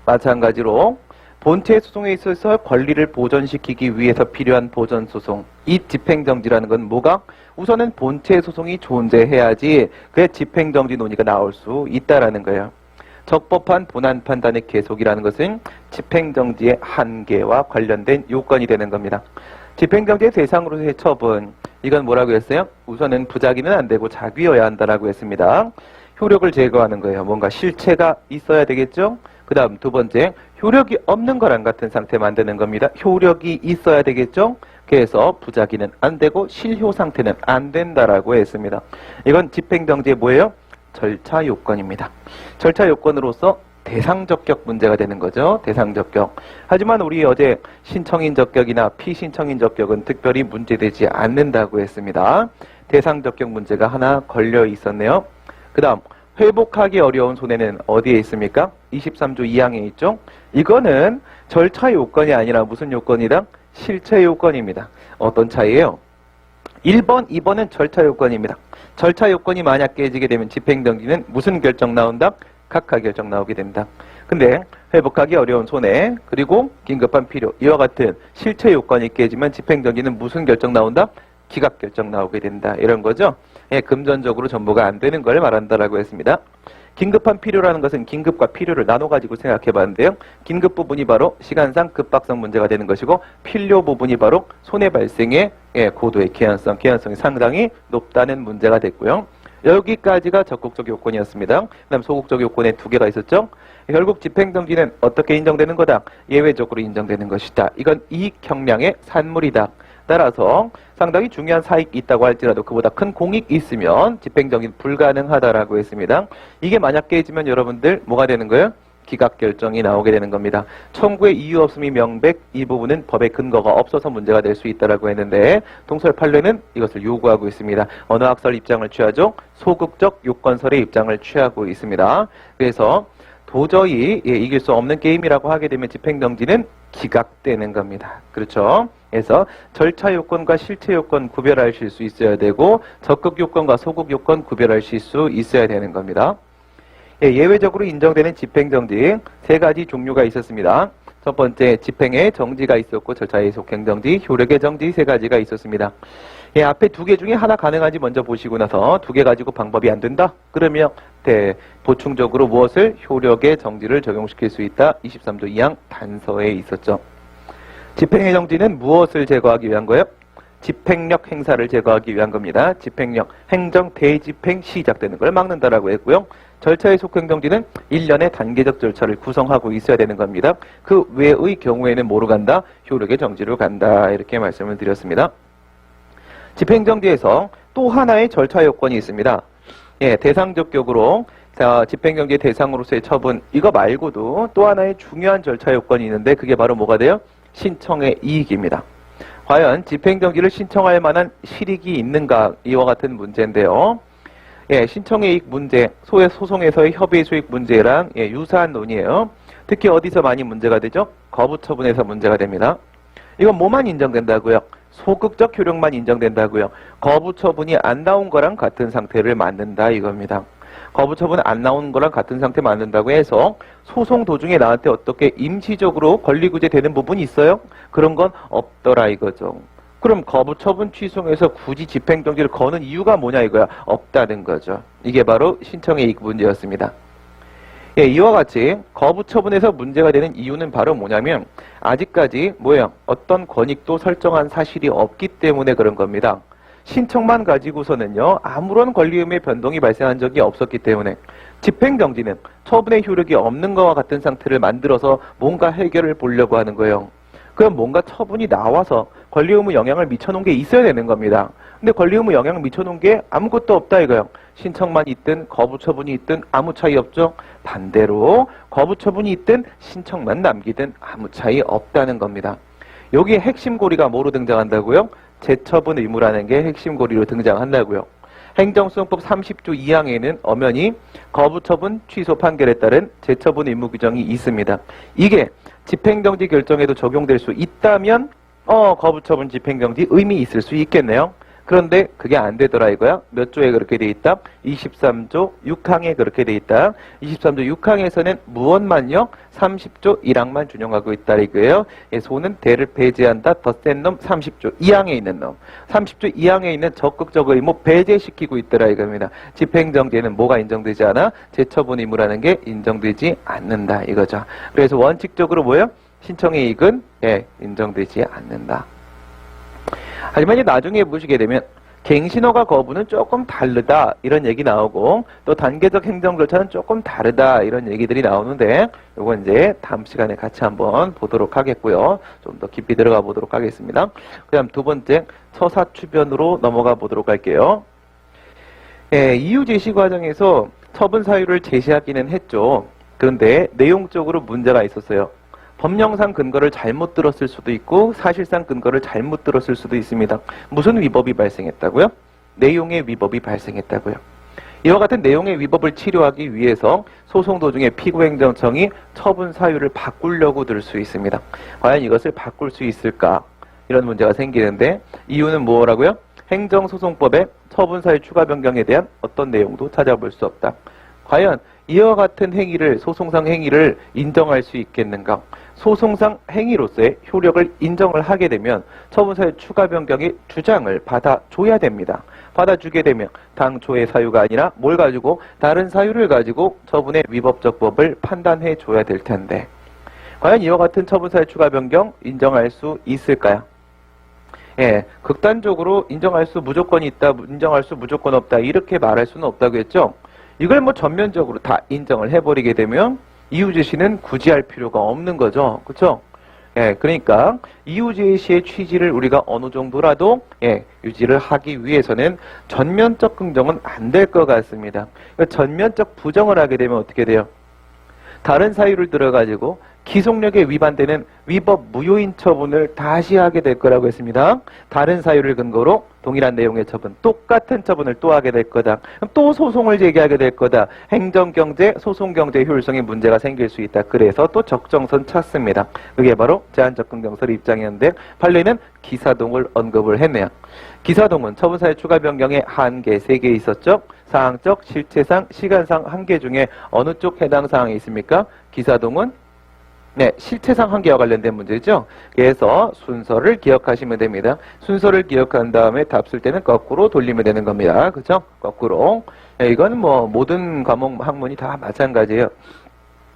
마찬가지로 본체 소송에 있어서 권리를 보존시키기 위해서 필요한 보존소송. 이 집행정지라는 건 뭐가? 우선은 본체 소송이 존재해야지 그의 집행정지 논의가 나올 수 있다라는 거예요. 적법한 본안 판단의 계속이라는 것은 집행정지의 한계와 관련된 요건이 되는 겁니다. 집행정지의 대상으로서의 처분. 이건 뭐라고 했어요? 우선은 부작위는 안 되고 작위여야 한다라고 했습니다. 효력을 제거하는 거예요. 뭔가 실체가 있어야 되겠죠? 그 다음 두 번째, 효력이 없는 거랑 같은 상태 만드는 겁니다. 효력이 있어야 되겠죠? 그래서 부작위는 안 되고 실효 상태는 안 된다라고 했습니다. 이건 집행정지의 뭐예요? 절차 요건입니다. 절차 요건으로서 대상 적격 문제가 되는 거죠. 대상 적격. 하지만 우리 어제 신청인 적격이나 피신청인 적격은 특별히 문제되지 않는다고 했습니다. 대상 적격 문제가 하나 걸려 있었네요. 그 다음 회복하기 어려운 손해는 어디에 있습니까? 23조 2항에 있죠. 이거는 절차 요건이 아니라 무슨 요건이다? 실체 요건입니다. 어떤 차이예요? 1번, 2번은 절차 요건입니다. 절차 요건이 만약 깨지게 되면 집행정지는 무슨 결정 나온다? 각하 결정 나오게 됩니다. 근데 회복하기 어려운 손해 그리고 긴급한 필요 이와 같은 실체 요건이 깨지면 집행정지는 무슨 결정 나온다? 기각 결정 나오게 된다. 이런 거죠. 예, 금전적으로 전부가 안 되는 걸 말한다라고 했습니다. 긴급한 필요라는 것은 긴급과 필요를 나눠가지고 생각해 봤는데요. 긴급 부분이 바로 시간상 급박성 문제가 되는 것이고 필요 부분이 바로 손해 발생의 고도의 개연성이 상당히 높다는 문제가 됐고요. 여기까지가 적극적 요건이었습니다. 그 다음 소극적 요건에 두 개가 있었죠. 결국 집행정지는 어떻게 인정되는 거다? 예외적으로 인정되는 것이다. 이건 이익 형량의 산물이다. 따라서 상당히 중요한 사익이 있다고 할지라도 그보다 큰 공익이 있으면 집행정지는 불가능하다라고 했습니다. 이게 만약 깨지면 여러분들 뭐가 되는 거예요? 기각 결정이 나오게 되는 겁니다. 청구의 이유 없음이 명백, 이 부분은 법의 근거가 없어서 문제가 될 수 있다라고 했는데 동설 판례는 이것을 요구하고 있습니다. 어느 학설 입장을 취하죠? 소극적 요건설의 입장을 취하고 있습니다. 그래서 도저히 이길 수 없는 게임이라고 하게 되면 집행정지는 기각되는 겁니다. 그렇죠? 그래서 절차 요건과 실체 요건 구별하실 수 있어야 되고 적극 요건과 소극 요건 구별하실 수 있어야 되는 겁니다. 예외적으로 인정되는 집행정지 세 가지 종류가 있었습니다. 첫 번째 집행의 정지가 있었고 절차의 속행정지, 효력의 정지 세 가지가 있었습니다. 앞에 두 개 중에 하나 가능한지 먼저 보시고 나서 두 개 가지고 방법이 안 된다? 그러면 보충적으로 무엇을? 효력의 정지를 적용시킬 수 있다. 23조 2항 단서에 있었죠. 집행의 정지는 무엇을 제거하기 위한 거예요? 집행력 행사를 제거하기 위한 겁니다. 집행력, 행정 대집행 시작되는 걸 막는다라고 했고요. 절차의 속행정지는 1년의 단계적 절차를 구성하고 있어야 되는 겁니다. 그 외의 경우에는 뭐로 간다? 효력의 정지로 간다. 이렇게 말씀을 드렸습니다. 집행정지에서 또 하나의 절차 요건이 있습니다. 대상적격으로 집행정지 대상으로서의 처분 이거 말고도 또 하나의 중요한 절차 요건이 있는데 그게 바로 뭐가 돼요? 신청의 이익입니다. 과연 집행정지를 신청할 만한 실익이 있는가 이와 같은 문제인데요. 신청의 이익 문제, 소송에서의 협의 수익 문제랑 유사한 논의예요. 특히 어디서 많이 문제가 되죠? 거부 처분에서 문제가 됩니다. 이건 뭐만 인정된다고요? 소극적 효력만 인정된다고요. 거부 처분이 안 나온 거랑 같은 상태를 맞는다 이겁니다. 거부 처분 안 나오는 거랑 같은 상태 만든다고 해서 소송 도중에 나한테 어떻게 임시적으로 권리구제 되는 부분이 있어요? 그런 건 없더라 이거죠. 그럼 거부 처분 취소해서 굳이 집행정지를 거는 이유가 뭐냐 이거야? 없다는 거죠. 이게 바로 신청의 이익 문제였습니다. 예, 이와 같이 거부 처분에서 문제가 되는 이유는 바로 뭐냐면 아직까지 뭐예요? 어떤 권익도 설정한 사실이 없기 때문에 그런 겁니다. 신청만 가지고서는요 아무런 권리 의무의 변동이 발생한 적이 없었기 때문에 집행정지는 처분의 효력이 없는 것과 같은 상태를 만들어서 뭔가 해결을 보려고 하는 거예요. 그럼 뭔가 처분이 나와서 권리 의무 영향을 미쳐놓은 게 있어야 되는 겁니다. 근데 권리 의무 영향을 미쳐놓은 게 아무것도 없다 이거예요. 신청만 있든 거부 처분이 있든 아무 차이 없죠. 반대로 거부 처분이 있든 신청만 남기든 아무 차이 없다는 겁니다. 여기에 핵심 고리가 뭐로 등장한다고요? 재처분 의무라는 게 핵심 고리로 등장한다고요. 행정소송법 30조 2항에는 엄연히 거부처분 취소 판결에 따른 재처분 의무 규정이 있습니다. 이게 집행정지 결정에도 적용될 수 있다면 거부처분 집행정지 의미 있을 수 있겠네요. 그런데 그게 안 되더라 이거야. 몇 조에 그렇게 돼 있다? 23조 6항에 그렇게 돼 있다. 23조 6항에서는 무엇만요? 30조 1항만 준용하고 있다 이거예요. 소는 대를 배제한다. 더 센 놈 30조 2항에 있는 놈. 30조 2항에 있는 적극적 의무 배제시키고 있더라 이겁니다. 집행정지에는 뭐가 인정되지 않아? 재처분 의무라는 게 인정되지 않는다 이거죠. 그래서 원칙적으로 뭐예요? 신청의 이익은 인정되지 않는다. 하지만 이제 나중에 보시게 되면 갱신허가 거부는 조금 다르다 이런 얘기 나오고 또 단계적 행정 절차는 조금 다르다 이런 얘기들이 나오는데 이건 이제 다음 시간에 같이 한번 보도록 하겠고요. 좀 더 깊이 들어가 보도록 하겠습니다. 그 다음 두 번째 처사추변으로 넘어가 보도록 할게요. 이유 제시 과정에서 처분 사유를 제시하기는 했죠. 그런데 내용적으로 문제가 있었어요. 법령상 근거를 잘못 들었을 수도 있고 사실상 근거를 잘못 들었을 수도 있습니다. 무슨 위법이 발생했다고요? 내용의 위법이 발생했다고요. 이와 같은 내용의 위법을 치료하기 위해서 소송 도중에 피고행정청이 처분 사유를 바꾸려고 들 수 있습니다. 과연 이것을 바꿀 수 있을까? 이런 문제가 생기는데 이유는 뭐라고요? 행정소송법의 처분 사유 추가 변경에 대한 어떤 내용도 찾아볼 수 없다. 과연 이와 같은 행위를 소송상 행위를 인정할 수 있겠는가? 소송상 행위로서의 효력을 인정을 하게 되면 처분사유 추가 변경의 주장을 받아줘야 됩니다. 받아주게 되면 당초의 사유가 아니라 뭘 가지고 다른 사유를 가지고 처분의 위법적 법을 판단해 줘야 될 텐데 과연 이와 같은 처분사유 추가 변경 인정할 수 있을까요? 극단적으로 인정할 수 무조건 있다, 인정할 수 무조건 없다 이렇게 말할 수는 없다고 했죠. 이걸 뭐 전면적으로 다 인정을 해버리게 되면 이유 제시는 굳이 할 필요가 없는 거죠. 그렇죠? 그러니까 이유 제시의 취지를 우리가 어느 정도라도 유지를 하기 위해서는 전면적 긍정은 안 될 것 같습니다. 그러니까 전면적 부정을 하게 되면 어떻게 돼요? 다른 사유를 들어가지고 기속력에 위반되는 위법 무효인 처분을 다시 하게 될 거라고 했습니다. 다른 사유를 근거로 동일한 내용의 처분, 똑같은 처분을 또 하게 될 거다. 그럼 또 소송을 제기하게 될 거다. 행정경제, 소송경제 효율성에 문제가 생길 수 있다. 그래서 또 적정선 찾습니다. 그게 바로 제한적 긍정설 입장이었는데 판례는 기사동을 언급을 했네요. 기사동은 처분사유 추가 변경에 한계 3개 있었죠. 사항적, 실체상, 시간상 한계 중에 어느 쪽 해당 사항이 있습니까? 기사동은 실체상 한계와 관련된 문제죠. 그래서 순서를 기억하시면 됩니다. 순서를 기억한 다음에 답 쓸 때는 거꾸로 돌리면 되는 겁니다. 그렇죠? 거꾸로. 이건 뭐 모든 과목 학문이 다 마찬가지예요.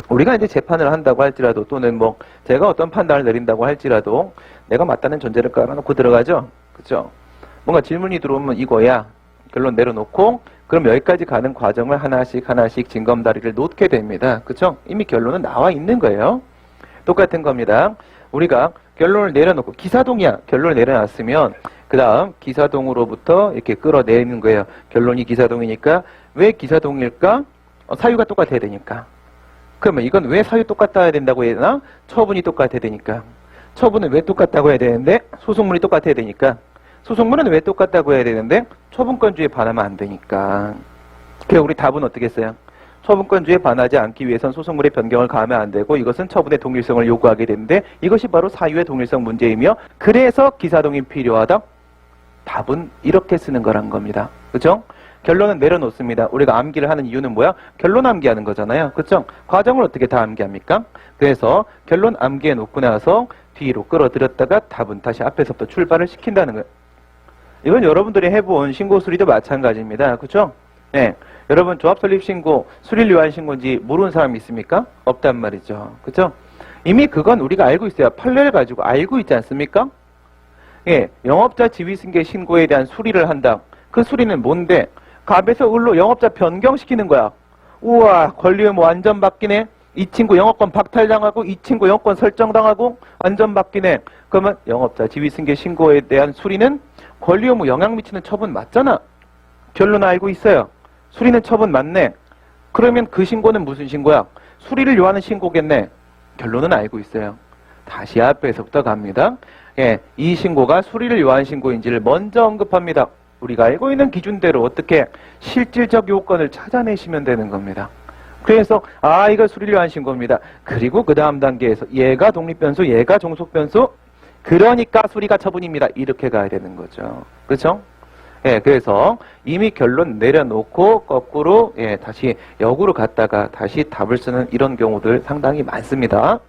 우리가 이제 재판을 한다고 할지라도 또는 뭐 제가 어떤 판단을 내린다고 할지라도 내가 맞다는 전제를 깔아놓고 들어가죠. 그렇죠? 뭔가 질문이 들어오면 이거야. 결론 내려놓고 그럼 여기까지 가는 과정을 하나씩 징검다리를 놓게 됩니다. 그렇죠? 이미 결론은 나와 있는 거예요. 똑같은 겁니다. 우리가 결론을 내려놓고 기사동이야. 결론을 내려놨으면 그 다음 기사동으로부터 이렇게 끌어내리는 거예요. 결론이 기사동이니까 왜 기사동일까? 사유가 똑같아야 되니까. 그러면 이건 왜 사유 똑같아야 된다고 해야 되나? 처분이 똑같아야 되니까. 처분은 왜 똑같다고 해야 되는데? 소송문이 똑같아야 되니까. 소송문은 왜 똑같다고 해야 되는데? 처분권주의에 반하면 안 되니까. 그래서 우리 답은 어떻게 했어요? 처분권주의에 반하지 않기 위해선 소송물의 변경을 가하면 안 되고 이것은 처분의 동일성을 요구하게 되는데 이것이 바로 사유의 동일성 문제이며 그래서 기사동이 필요하다? 답은 이렇게 쓰는 거란 겁니다. 그죠? 결론은 내려놓습니다. 우리가 암기를 하는 이유는 뭐야? 결론 암기하는 거잖아요. 그쵸? 과정을 어떻게 다 암기합니까? 그래서 결론 암기해 놓고 나서 뒤로 끌어들였다가 답은 다시 앞에서부터 출발을 시킨다는 거예요. 이건 여러분들이 해본 신고수리도 마찬가지입니다. 그쵸? 네. 여러분 조합설립신고, 수리요한신고인지 모르는 사람 있습니까? 없단 말이죠. 그쵸? 이미 그건 우리가 알고 있어요. 판례를 가지고 알고 있지 않습니까? 예, 영업자 지위승계 신고에 대한 수리를 한다. 그 수리는 뭔데? 갑에서 을로 영업자 변경시키는 거야. 우와, 권리 의무 완전 바뀌네. 이 친구 영업권 박탈당하고 이 친구 영업권 설정당하고 완전 바뀌네. 그러면 영업자 지위승계 신고에 대한 수리는 권리 의무 영향 미치는 처분 맞잖아. 결론 알고 있어요. 수리는 처분 맞네. 그러면 그 신고는 무슨 신고야? 수리를 요하는 신고겠네. 결론은 알고 있어요. 다시 앞에서부터 갑니다. 예, 이 신고가 수리를 요한 신고인지를 먼저 언급합니다. 우리가 알고 있는 기준대로 어떻게 실질적 요건을 찾아내시면 되는 겁니다. 그래서 이거 수리를 요한 신고입니다. 그리고 그 다음 단계에서 얘가 독립변수, 얘가 종속변수, 그러니까 수리가 처분입니다. 이렇게 가야 되는 거죠. 그렇죠? 예, 그래서 이미 결론 내려놓고 거꾸로 다시 역으로 갔다가 다시 답을 쓰는 이런 경우들 상당히 많습니다.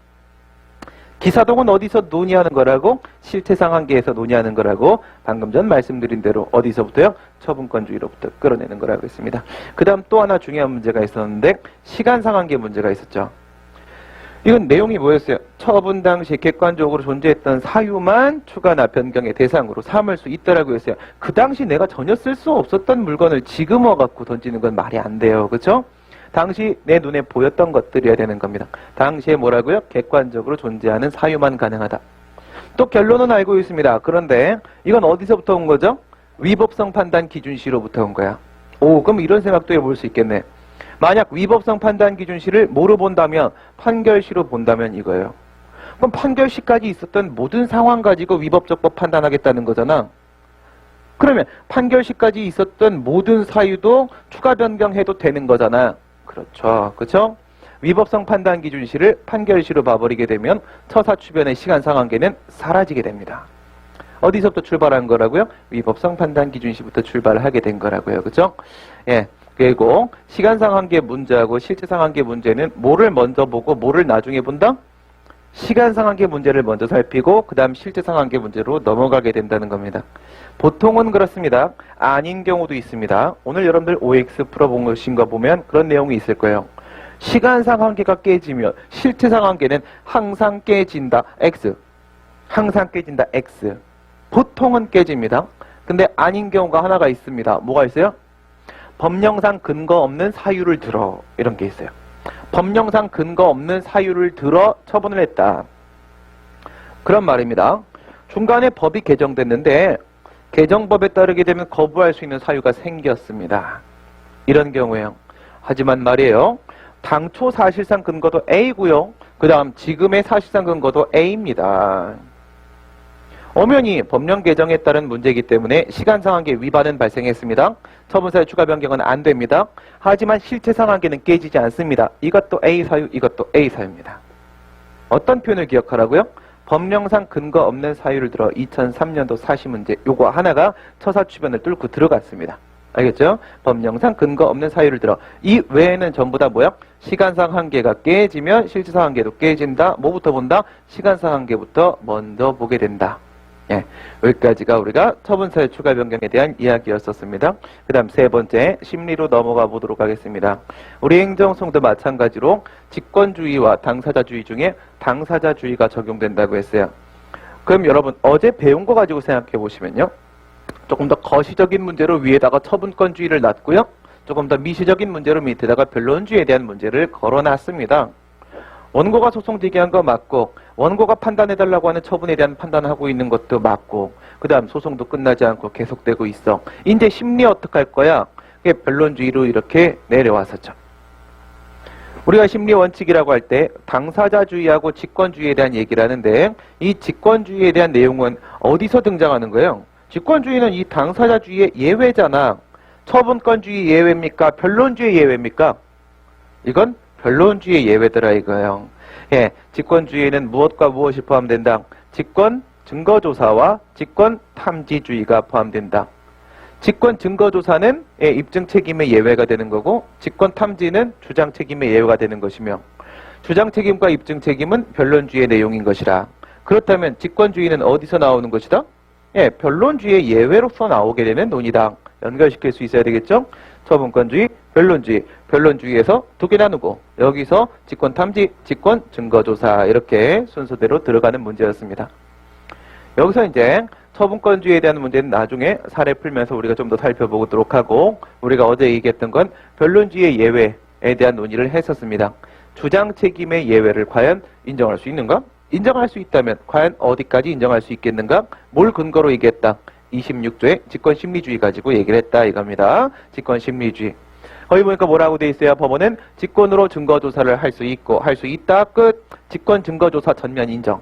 기사동은 어디서 논의하는 거라고? 실체상한계에서 논의하는 거라고 방금 전 말씀드린 대로 어디서부터요? 처분권주의로부터 끌어내는 거라고 했습니다. 그 다음 또 하나 중요한 문제가 있었는데 시간상한계 문제가 있었죠. 이건 내용이 뭐였어요? 처분 당시 객관적으로 존재했던 사유만 추가나 변경의 대상으로 삼을 수 있다라고 했어요. 그 당시 내가 전혀 쓸 수 없었던 물건을 지금 와갖고 던지는 건 말이 안 돼요. 그렇죠? 당시 내 눈에 보였던 것들이어야 되는 겁니다. 당시에 뭐라고요? 객관적으로 존재하는 사유만 가능하다. 또 결론은 알고 있습니다. 그런데 이건 어디서부터 온 거죠? 위법성 판단 기준시로부터 온 거야. 그럼 이런 생각도 해볼 수 있겠네. 만약 위법성 판단 기준시를 뭐로 본다면 판결시로 본다면 이거예요. 그럼 판결시까지 있었던 모든 상황 가지고 위법적법 판단하겠다는 거잖아. 그러면 판결시까지 있었던 모든 사유도 추가 변경해도 되는 거잖아. 그렇죠. 그렇죠? 위법성 판단 기준시를 판결시로 봐버리게 되면 처사추변의 시간상한계는 사라지게 됩니다. 어디서부터 출발한 거라고요? 위법성 판단 기준시부터 출발하게 된 거라고요. 그렇죠? 예. 그리고 시간상한계 문제하고 실체상한계 문제는 뭐를 먼저 보고 뭐를 나중에 본다? 시간상한계 문제를 먼저 살피고 그 다음 실체상한계 문제로 넘어가게 된다는 겁니다. 보통은 그렇습니다. 아닌 경우도 있습니다. 오늘 여러분들 OX 풀어보신 거 보면 그런 내용이 있을 거예요. 시간상한계가 깨지면 실체상한계는 항상 깨진다. X. 항상 깨진다. X. 보통은 깨집니다. 근데 아닌 경우가 하나가 있습니다. 뭐가 있어요? 법령상 근거 없는 사유를 들어. 이런 게 있어요. 법령상 근거 없는 사유를 들어 처분을 했다. 그런 말입니다. 중간에 법이 개정됐는데 개정법에 따르게 되면 거부할 수 있는 사유가 생겼습니다. 이런 경우에요. 하지만 말이에요. 당초 사실상 근거도 A고요. 그 다음 지금의 사실상 근거도 A입니다. 엄연히 법령 개정에 따른 문제이기 때문에 시간상한계 위반은 발생했습니다. 처분사유 추가 변경은 안 됩니다. 하지만 실체상한계는 깨지지 않습니다. 이것도 A 사유, 이것도 A 사유입니다. 어떤 표현을 기억하라고요? 법령상 근거 없는 사유를 들어 2003년도 사시문제 요거 하나가 처사추변을 뚫고 들어갔습니다. 알겠죠? 법령상 근거 없는 사유를 들어 이 외에는 전부 다 뭐야? 시간상 한계가 깨지면 실체상 한계도 깨진다. 뭐부터 본다? 시간상 한계부터 먼저 보게 된다. 예, 여기까지가 우리가 처분사유 추가 변경에 대한 이야기였었습니다. 그 다음 세 번째 심리로 넘어가 보도록 하겠습니다. 우리 행정소송도 마찬가지로 직권주의와 당사자주의 중에 당사자주의가 적용된다고 했어요. 그럼 여러분 어제 배운 거 가지고 생각해 보시면요. 조금 더 거시적인 문제로 위에다가 처분권주의를 놨고요. 조금 더 미시적인 문제로 밑에다가 변론주의에 대한 문제를 걸어놨습니다. 원고가 소송 제기한 거 맞고 원고가 판단해달라고 하는 처분에 대한 판단하고 있는 것도 맞고 그 다음 소송도 끝나지 않고 계속되고 있어. 이제 심리 어떻게 할 거야? 그게 변론주의로 이렇게 내려왔었죠. 우리가 심리 원칙이라고 할 때 당사자주의하고 직권주의에 대한 얘기를 하는데 이 직권주의에 대한 내용은 어디서 등장하는 거예요? 직권주의는 이 당사자주의의 예외잖아. 처분권주의 예외입니까? 변론주의 예외입니까? 이건 변론주의 예외더라 이거예요. 예, 직권주의에는 무엇과 무엇이 포함된다? 직권 증거조사와 직권 탐지주의가 포함된다. 직권 증거조사는 입증 책임의 예외가 되는 거고 직권 탐지는 주장 책임의 예외가 되는 것이며 주장 책임과 입증 책임은 변론주의 내용인 것이라. 그렇다면 직권주의는 어디서 나오는 것이다? 변론주의 예외로서 나오게 되는 논의다. 연결시킬 수 있어야 되겠죠? 처분권주의, 변론주의, 변론주의에서 두 개 나누고 여기서 직권 탐지, 직권 증거조사 이렇게 순서대로 들어가는 문제였습니다. 여기서 이제 처분권주의에 대한 문제는 나중에 사례 풀면서 우리가 좀 더 살펴보도록 하고 우리가 어제 얘기했던 건 변론주의의 예외에 대한 논의를 했었습니다. 주장 책임의 예외를 과연 인정할 수 있는가? 인정할 수 있다면 과연 어디까지 인정할 수 있겠는가? 뭘 근거로 얘기했다? 26조의 직권심리주의 가지고 얘기를 했다 이겁니다. 직권심리주의. 거기 보니까 뭐라고 돼 있어요? 법원은 직권으로 증거조사를 할 수 있고 할 수 있다. 끝. 직권 증거조사 전면 인정.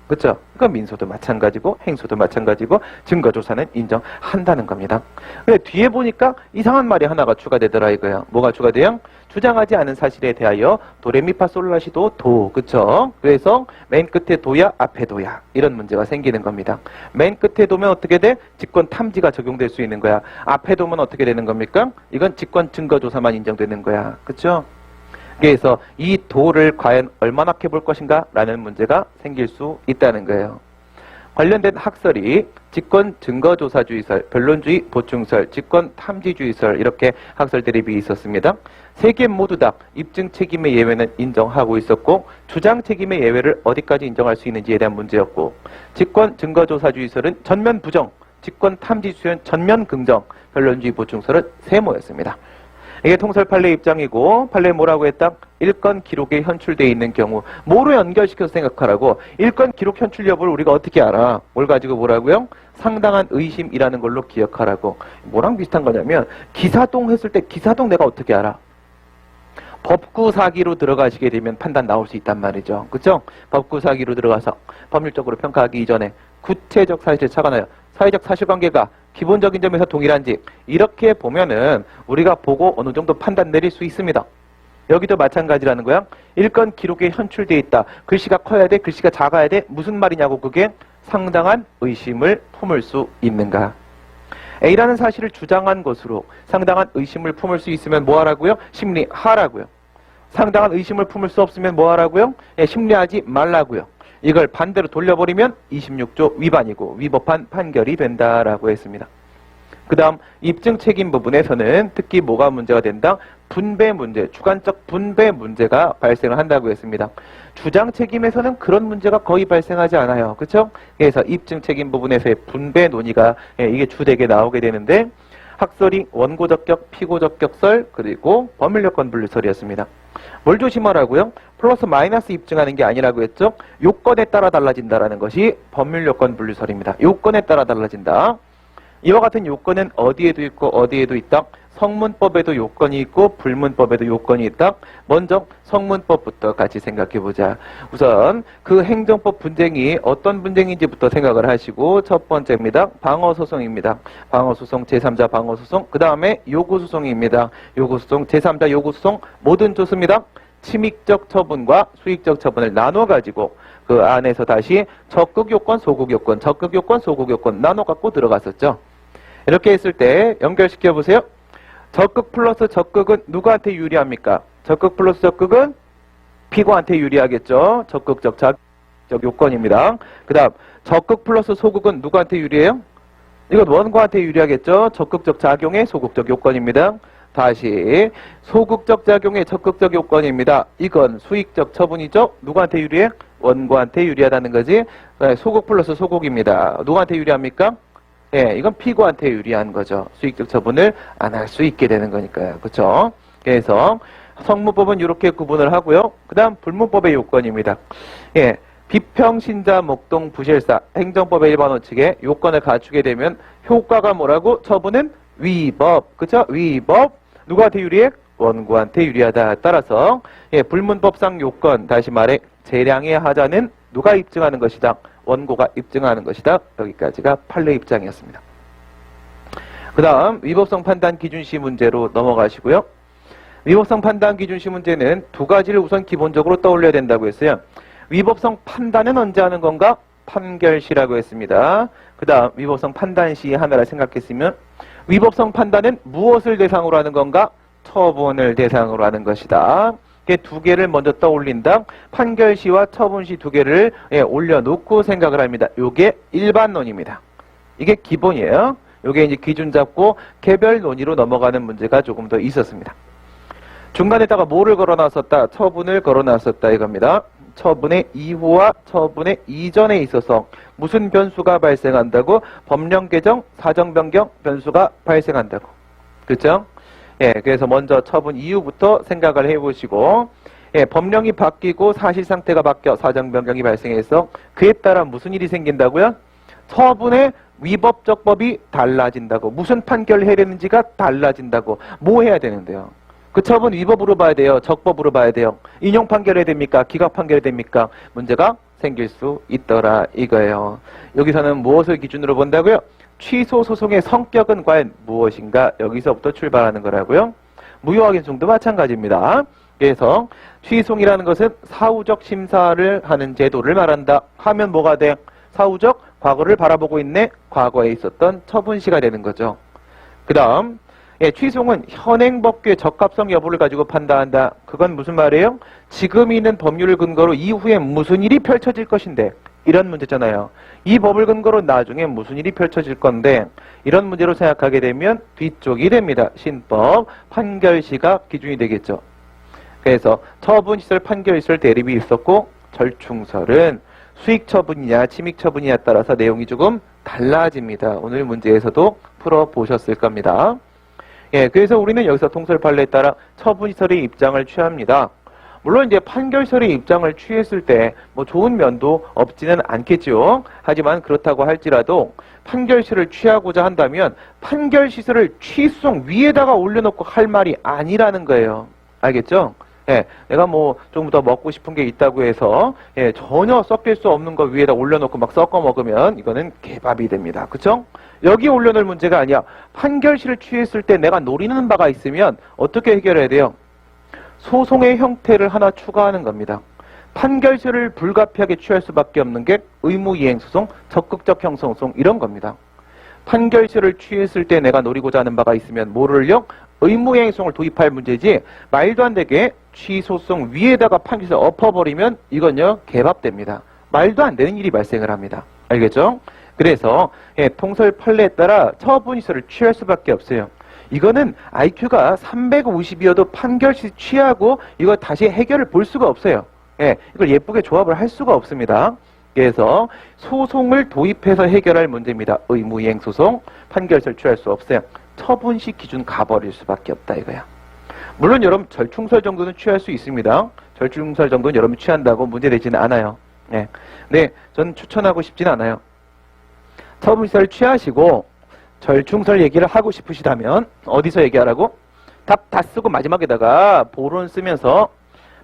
그렇죠? 그러니까 민소도 마찬가지고 행소도 마찬가지고 증거조사는 인정한다는 겁니다. 근데 뒤에 보니까 이상한 말이 하나가 추가되더라 이거예요. 뭐가 추가돼요? 주장하지 않은 사실에 대하여 도레미파솔라시도 도. 그쵸? 그래서 맨 끝에 도야 앞에 도야 이런 문제가 생기는 겁니다. 맨 끝에 도면 어떻게 돼? 직권 탐지가 적용될 수 있는 거야. 앞에 도면 어떻게 되는 겁니까? 이건 직권 증거조사만 인정되는 거야. 그쵸? 그래서 이 도를 과연 얼마나 해볼 것인가 라는 문제가 생길 수 있다는 거예요. 관련된 학설이 직권 증거조사주의설, 변론주의 보충설, 직권 탐지주의설 이렇게 학설 대립이 있었습니다. 세 개 모두 다 입증 책임의 예외는 인정하고 있었고 주장 책임의 예외를 어디까지 인정할 수 있는지에 대한 문제였고 직권 증거조사주의설은 전면 부정, 직권 탐지주의설은 전면 긍정, 변론주의 보충설은 세모였습니다. 이게 통설 판례 입장이고 판례 뭐라고 했다? 일건 기록에 현출되어 있는 경우 뭐로 연결시켜서 생각하라고? 일건 기록 현출 여부를 우리가 어떻게 알아? 뭘 가지고 뭐라고요? 상당한 의심이라는 걸로 기억하라고. 뭐랑 비슷한 거냐면 기사동 했을 때 기사동 내가 어떻게 알아? 법구 사기로 들어가시게 되면 판단 나올 수 있단 말이죠. 그렇죠? 법구 사기로 들어가서 법률적으로 평가하기 이전에 구체적 사실을 착안하여 사회적 사실관계가 기본적인 점에서 동일한지 이렇게 보면은 우리가 보고 어느 정도 판단 내릴 수 있습니다. 여기도 마찬가지라는 거야. 일건 기록에 현출되어 있다. 글씨가 커야 돼? 글씨가 작아야 돼? 무슨 말이냐고 그게 상당한 의심을 품을 수 있는가. A라는 사실을 주장한 것으로 상당한 의심을 품을 수 있으면 뭐 하라고요? 심리하라고요. 상당한 의심을 품을 수 없으면 뭐 하라고요? 심리하지 말라고요. 이걸 반대로 돌려버리면 26조 위반이고 위법한 판결이 된다라고 했습니다. 그 다음 입증 책임 부분에서는 특히 뭐가 문제가 된다? 분배 문제, 주관적 분배 문제가 발생을 한다고 했습니다. 주장 책임에서는 그런 문제가 거의 발생하지 않아요. 그렇죠? 그래서 입증 책임 부분에서의 분배 논의가 이게 주되게 나오게 되는데 학설이 원고적격, 피고적격설, 그리고 법률요건 분류설이었습니다. 뭘 조심하라고요? 플러스 마이너스 입증하는 게 아니라고 했죠? 요건에 따라 달라진다라는 것이 법률요건 분류설입니다. 요건에 따라 달라진다. 이와 같은 요건은 어디에도 있고 어디에도 있다? 성문법에도 요건이 있고 불문법에도 요건이 있다. 먼저 성문법부터 같이 생각해보자. 우선 그 행정법 분쟁이 어떤 분쟁인지부터 생각을 하시고 첫 번째입니다. 방어소송입니다. 방어소송, 제3자 방어소송, 그 다음에 요구소송입니다. 요구소송, 제3자 요구소송 모든 좋습니다. 침익적 처분과 수익적 처분을 나눠가지고 그 안에서 다시 적극요건, 소극요건, 적극요건, 소극요건 나눠갖고 들어갔었죠. 이렇게 했을 때 연결시켜보세요. 적극 플러스 적극은 누구한테 유리합니까? 적극 플러스 적극은 피고한테 유리하겠죠. 적극적 자격 요건입니다. 그 다음 적극 플러스 소극은 누구한테 유리해요? 이건 원고한테 유리하겠죠. 적극적 작용의 소극적 요건입니다. 다시 소극적 작용의 적극적 요건입니다. 이건 수익적 처분이죠. 누구한테 유리해? 원고한테 유리하다는 거지. 소극 플러스 소극입니다. 누구한테 유리합니까? 예, 이건 피고한테 유리한 거죠. 수익적 처분을 안 할 수 있게 되는 거니까요. 그렇죠? 그래서 성문법은 이렇게 구분을 하고요. 그 다음 불문법의 요건입니다. 예, 비평신자 목동 부실사 행정법의 일반 원칙에 요건을 갖추게 되면 효과가 뭐라고? 처분은 위법. 그렇죠? 위법. 누구한테 유리해? 원고한테 유리하다. 따라서 예, 불문법상 요건 다시 말해 재량의 하자는 누가 입증하는 것이다? 원고가 입증하는 것이다. 여기까지가 판례 입장이었습니다. 그 다음 위법성 판단 기준시 문제로 넘어가시고요. 위법성 판단 기준시 문제는 두 가지를 우선 기본적으로 떠올려야 된다고 했어요. 위법성 판단은 언제 하는 건가? 판결시라고 했습니다. 그 다음 위법성 판단시 하나를 생각했으면 위법성 판단은 무엇을 대상으로 하는 건가? 처분을 대상으로 하는 것이다. 두 개를 먼저 떠올린다. 판결시와 처분시 두 개를 올려놓고 생각을 합니다. 요게 일반론입니다. 이게 기본이에요. 요게 이제 기준 잡고 개별 논의로 넘어가는 문제가 조금 더 있었습니다. 중간에다가 뭐를 걸어놨었다? 처분을 걸어놨었다 이겁니다. 처분의 이후와 처분의 이전에 있어서 무슨 변수가 발생한다고? 법령 개정, 사정 변경 변수가 발생한다고. 그렇죠? 예, 그래서 먼저 처분 이후부터 생각을 해보시고, 예, 법령이 바뀌고 사실 상태가 바뀌어 사정 변경이 발생해서 그에 따라 무슨 일이 생긴다고요? 처분의 위법적 법이 달라진다고. 무슨 판결을 해야 되는지가 달라진다고. 뭐 해야 되는데요? 그 처분 위법으로 봐야 돼요? 적법으로 봐야 돼요? 인용 판결해야 됩니까? 기각 판결해야 됩니까? 문제가 생길 수 있더라 이거예요. 여기서는 무엇을 기준으로 본다고요? 취소 소송의 성격은 과연 무엇인가? 여기서부터 출발하는 거라고요. 무효확인송도 마찬가지입니다. 그래서 취소이라는 것은 사후적 심사를 하는 제도를 말한다. 하면 뭐가 돼? 사후적 과거를 바라보고 있네. 과거에 있었던 처분시가 되는 거죠. 그 다음 취소는 현행법규의 적합성 여부를 가지고 판단한다. 그건 무슨 말이에요? 지금 있는 법률을 근거로 이후에 무슨 일이 펼쳐질 것인데, 이런 문제잖아요. 이 법을 근거로 나중에 무슨 일이 펼쳐질 건데, 이런 문제로 생각하게 되면 뒤쪽이 됩니다. 신법, 판결시가 기준이 되겠죠. 그래서 처분시설, 판결시설 대립이 있었고, 절충설은 수익처분이냐 침익처분이냐에 따라서 내용이 조금 달라집니다. 오늘 문제에서도 풀어보셨을 겁니다. 예, 그래서 우리는 여기서 통설 판례에 따라 처분시설의 입장을 취합니다. 물론 이제 판결시설의 입장을 취했을 때 뭐 좋은 면도 없지는 않겠죠. 하지만 그렇다고 할지라도 판결시설을 취하고자 한다면 판결시설을 취소송 위에다가 올려놓고 할 말이 아니라는 거예요. 알겠죠? 예, 내가 뭐 좀 더 먹고 싶은 게 있다고 해서 전혀 섞일 수 없는 거 위에다 올려놓고 막 섞어 먹으면 이거는 개밥이 됩니다. 그쵸? 여기 올려놓을 문제가 아니야. 판결시를 취했을 때 내가 노리는 바가 있으면 어떻게 해결해야 돼요? 소송의 형태를 하나 추가하는 겁니다. 판결시를 불가피하게 취할 수밖에 없는 게 의무이행소송, 적극적 형성소송 이런 겁니다. 판결시를 취했을 때 내가 노리고자 하는 바가 있으면 뭐를요? 의무이행소송을 도입할 문제지 말도 안 되게 취소송 위에다가 판결시를 엎어버리면 이건요 개밥됩니다. 말도 안 되는 일이 발생을 합니다. 알겠죠? 그래서 통설 판례에 따라 처분시설을 취할 수밖에 없어요. 이거는 IQ가 350이어도 판결시 취하고 이거 다시 해결을 볼 수가 없어요. 이걸 예쁘게 조합을 할 수가 없습니다. 그래서 소송을 도입해서 해결할 문제입니다. 의무이행소송, 판결시를 취할 수 없어요. 처분시 기준 가버릴 수밖에 없다 이거야. 물론 여러분 절충설 정도는 취할 수 있습니다. 절충설 정도는 여러분 취한다고 문제되지는 않아요. 네, 저는 추천하고 싶진 않아요. 처분시설 취하시고 절충설 얘기를 하고 싶으시다면 어디서 얘기하라고? 답 다 쓰고 마지막에다가 보론 쓰면서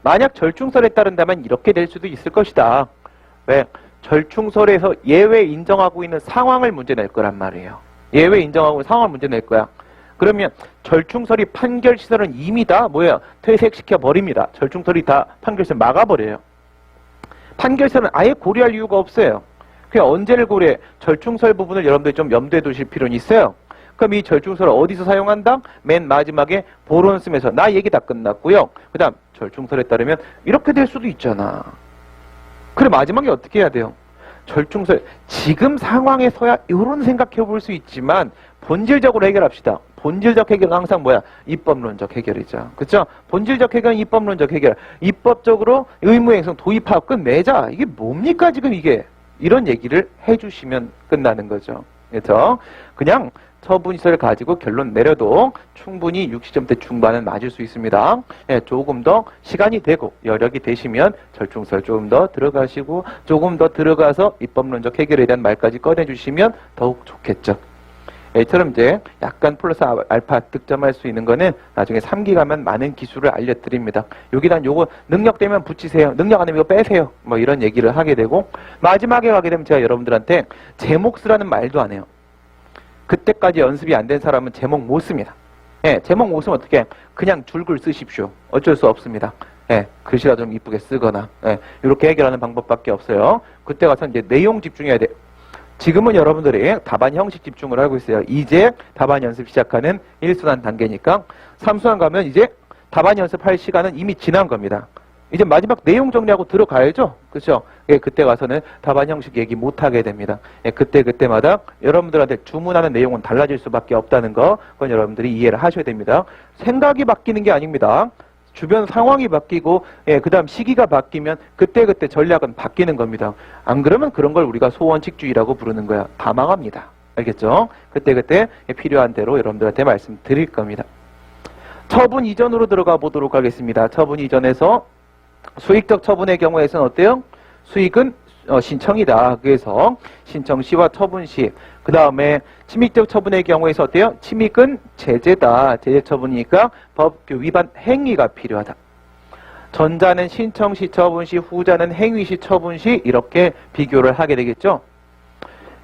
만약 절충설에 따른다면 이렇게 될 수도 있을 것이다. 왜? 절충설에서 예외 인정하고 있는 상황을 문제 낼 거란 말이에요. 예외 인정하고 있는 상황을 문제 낼 거야. 그러면 절충설이 판결시설은 이미 다 뭐예요? 퇴색시켜 버립니다. 절충설이 다 판결시설 막아버려요. 판결시설은 아예 고려할 이유가 없어요. 그냥 언제를 고려해? 절충설 부분을 여러분들이 좀 염두에 두실 필요는 있어요. 그럼 이 절충설을 어디서 사용한다? 맨 마지막에 보론 쓰면서 나 얘기 다 끝났고요. 그 다음 절충설에 따르면 이렇게 될 수도 있잖아. 그래 마지막에 어떻게 해야 돼요? 절충설 지금 상황에서야 이런 생각해 볼 수 있지만 본질적으로 해결합시다. 본질적 해결은 항상 뭐야? 입법론적 해결이죠. 그렇죠? 본질적 해결은 입법론적 해결. 입법적으로 의무행성 도입하고 끝내자. 이게 뭡니까 지금 이게? 이런 얘기를 해주시면 끝나는 거죠. 그래서 그냥 처분시설을 가지고 결론 내려도 충분히 60점대 중반은 맞을 수 있습니다. 조금 더 시간이 되고 여력이 되시면 절충설 조금 더 들어가시고 조금 더 들어가서 입법론적 해결에 대한 말까지 꺼내주시면 더욱 좋겠죠. 이처럼 이제 약간 플러스 알파 득점할 수 있는 거는 나중에 3기 가면 많은 기술을 알려드립니다. 여기다 요거 능력되면 붙이세요. 능력 안 되면 이거 빼세요. 뭐 이런 얘기를 하게 되고 마지막에 가게 되면 제가 여러분들한테 제목 쓰라는 말도 안 해요. 그때까지 연습이 안 된 사람은 제목 못 씁니다. 제목 못 쓰면 어떻게? 그냥 줄글 쓰십시오. 어쩔 수 없습니다. 글씨라도 좀 이쁘게 쓰거나 이렇게 해결하는 방법밖에 없어요. 그때 가서 이제 내용 집중해야 돼. 지금은 여러분들이 답안 형식 집중을 하고 있어요. 이제 답안 연습 시작하는 1순환 단계니까 3순환 가면 이제 답안 연습할 시간은 이미 지난 겁니다. 이제 마지막 내용 정리하고 들어가야죠. 그렇죠? 예, 그때 가서는 답안 형식 얘기 못하게 됩니다. 예, 그때마다 여러분들한테 주문하는 내용은 달라질 수밖에 없다는 거, 그건 여러분들이 이해를 하셔야 됩니다. 생각이 바뀌는 게 아닙니다. 주변 상황이 바뀌고, 예, 그 다음 시기가 바뀌면 그때그때 전략은 바뀌는 겁니다. 안 그러면 그런 걸 우리가 소원칙주의라고 부르는 거야. 다 망합니다. 알겠죠? 그때그때 필요한 대로 여러분들한테 말씀드릴 겁니다. 처분 이전으로 들어가 보도록 하겠습니다. 처분 이전에서 수익적 처분의 경우에서는 어때요? 수익은 신청이다. 그래서 신청시와 처분시. 그 다음에 침익적 처분의 경우에서 어때요? 침익은 제재다. 제재 처분이니까 법규 위반 행위가 필요하다. 전자는 신청시 처분시, 후자는 행위시 처분시 이렇게 비교를 하게 되겠죠.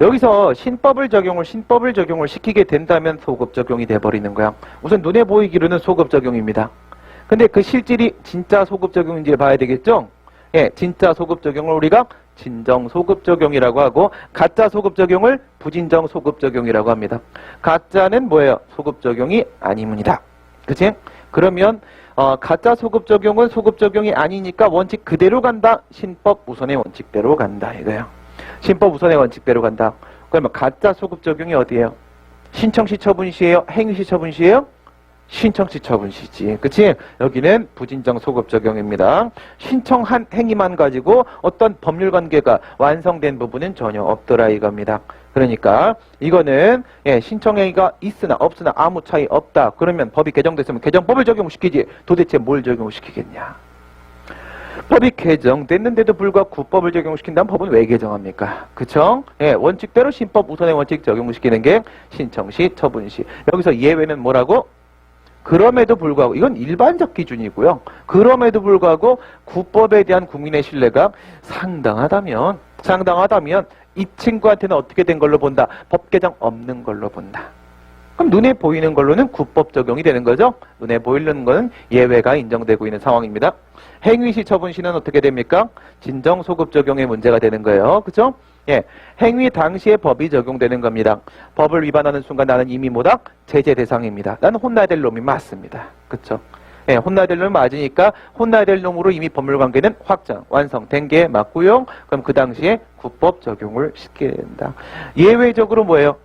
여기서 신법을 적용을 시키게 된다면 소급 적용이 돼버리는 거야. 우선 눈에 보이기로는 소급 적용입니다. 근데 그 실질이 진짜 소급 적용인지 봐야 되겠죠? 예, 진짜 소급 적용을 우리가 진정 소급 적용이라고 하고 가짜 소급 적용을 부진정 소급 적용이라고 합니다. 가짜는 뭐예요? 소급 적용이 아닙니다. 그치? 그러면 가짜 소급 적용은 소급 적용이 아니니까 원칙 그대로 간다. 신법 우선의 원칙대로 간다 이거예요. 신법 우선의 원칙대로 간다. 그러면 가짜 소급 적용이 어디예요? 신청시 처분시예요? 행위시 처분시예요? 신청시 처분시지. 그치? 여기는 부진정 소급 적용입니다. 신청한 행위만 가지고 어떤 법률 관계가 완성된 부분은 전혀 없더라 이겁니다. 그러니까 이거는 신청 행위가 있으나 없으나 아무 차이 없다. 그러면 법이 개정됐으면 개정법을 적용시키지. 도대체 뭘 적용시키겠냐? 법이 개정됐는데도 불구하고 구법을 적용시킨다면 법은 왜 개정합니까? 그쵸? 예, 원칙대로 신법 우선의 원칙 적용시키는 게 신청시, 처분시. 여기서 예외는 뭐라고? 그럼에도 불구하고 이건 일반적 기준이고요. 그럼에도 불구하고 구법에 대한 국민의 신뢰가 상당하다면 이 친구한테는 어떻게 된 걸로 본다? 법 개정 없는 걸로 본다. 그럼 눈에 보이는 걸로는 구법 적용이 되는 거죠. 눈에 보이는 거는 예외가 인정되고 있는 상황입니다. 행위시 처분시는 어떻게 됩니까? 진정 소급 적용의 문제가 되는 거예요. 그죠? 예, 행위 당시에 법이 적용되는 겁니다. 법을 위반하는 순간 나는 이미 뭐다? 제재 대상입니다. 나는 혼나야 될 놈이 맞습니다. 그쵸? 예, 혼나야 될 놈이 맞으니까 혼나야 될 놈으로 이미 법률관계는 확정, 완성된 게 맞고요. 그럼 그 당시에 구법 적용을 시켜야 된다. 예외적으로 뭐예요?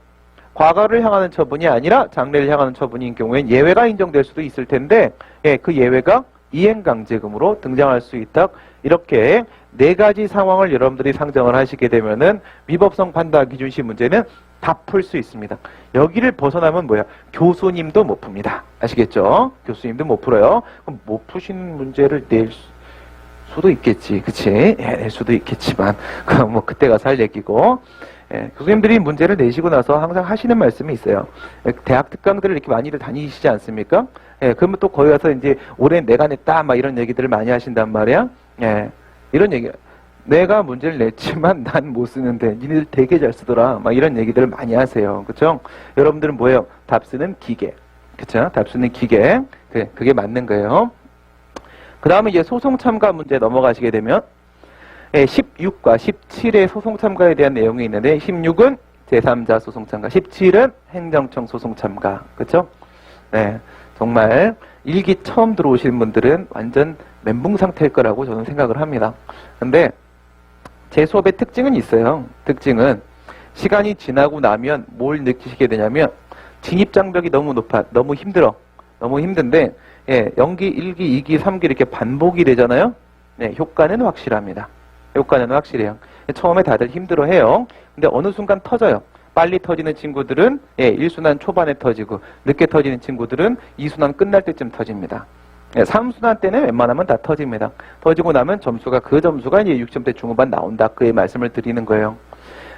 과거를 향하는 처분이 아니라 장래를 향하는 처분인 경우엔 예외가 인정될 수도 있을 텐데, 예, 그 예외가 이행강제금으로 등장할 수 있다. 이렇게 네 가지 상황을 여러분들이 상정을 하시게 되면은 위법성 판단 기준시 문제는 다 풀 수 있습니다. 여기를 벗어나면 뭐야? 교수님도 못 풉니다. 아시겠죠? 교수님도 못 풀어요. 그럼 못 푸시는 문제를 낼 수도 있겠지. 그치? 예, 낼 수도 있겠지만 그럼 뭐 그때 가서 할 얘기고. 예, 교수님들이 문제를 내시고 나서 항상 하시는 말씀이 있어요. 대학 특강들을 이렇게 많이들 다니시지 않습니까? 예, 그러면 또 거기 가서 이제 올해 내가 냈다 막 이런 얘기들을 많이 하신단 말이야. 예, 이런 얘기. 내가 문제를 냈지만 난 못 쓰는데 니네들 되게 잘 쓰더라. 막 이런 얘기들을 많이 하세요. 그쵸? 여러분들은 뭐예요? 답 쓰는 기계. 그쵸? 답 쓰는 기계. 그게 맞는 거예요. 그 다음에 이제 소송 참가 문제 넘어가시게 되면 16과 17의 소송 참가에 대한 내용이 있는데 16은 제3자 소송 참가, 17은 행정청 소송 참가. 그쵸? 네. 정말 일기 처음 들어오신 분들은 완전 멘붕 상태일 거라고 저는 생각을 합니다. 근데 제 수업의 특징은 있어요. 특징은 시간이 지나고 나면 뭘 느끼시게 되냐면 진입장벽이 너무 높아. 너무 힘들어. 너무 힘든데 연기 1기, 2기, 3기 이렇게 반복이 되잖아요. 네, 효과는 확실합니다. 효과는 확실해요. 처음에 다들 힘들어해요. 근데 어느 순간 터져요. 빨리 터지는 친구들은 1순환 초반에 터지고 늦게 터지는 친구들은 2순환 끝날 때쯤 터집니다. 3순환 때는 웬만하면 다 터집니다. 터지고 나면 그 점수가 이제 6점대 중후반 나온다. 그의 말씀을 드리는 거예요.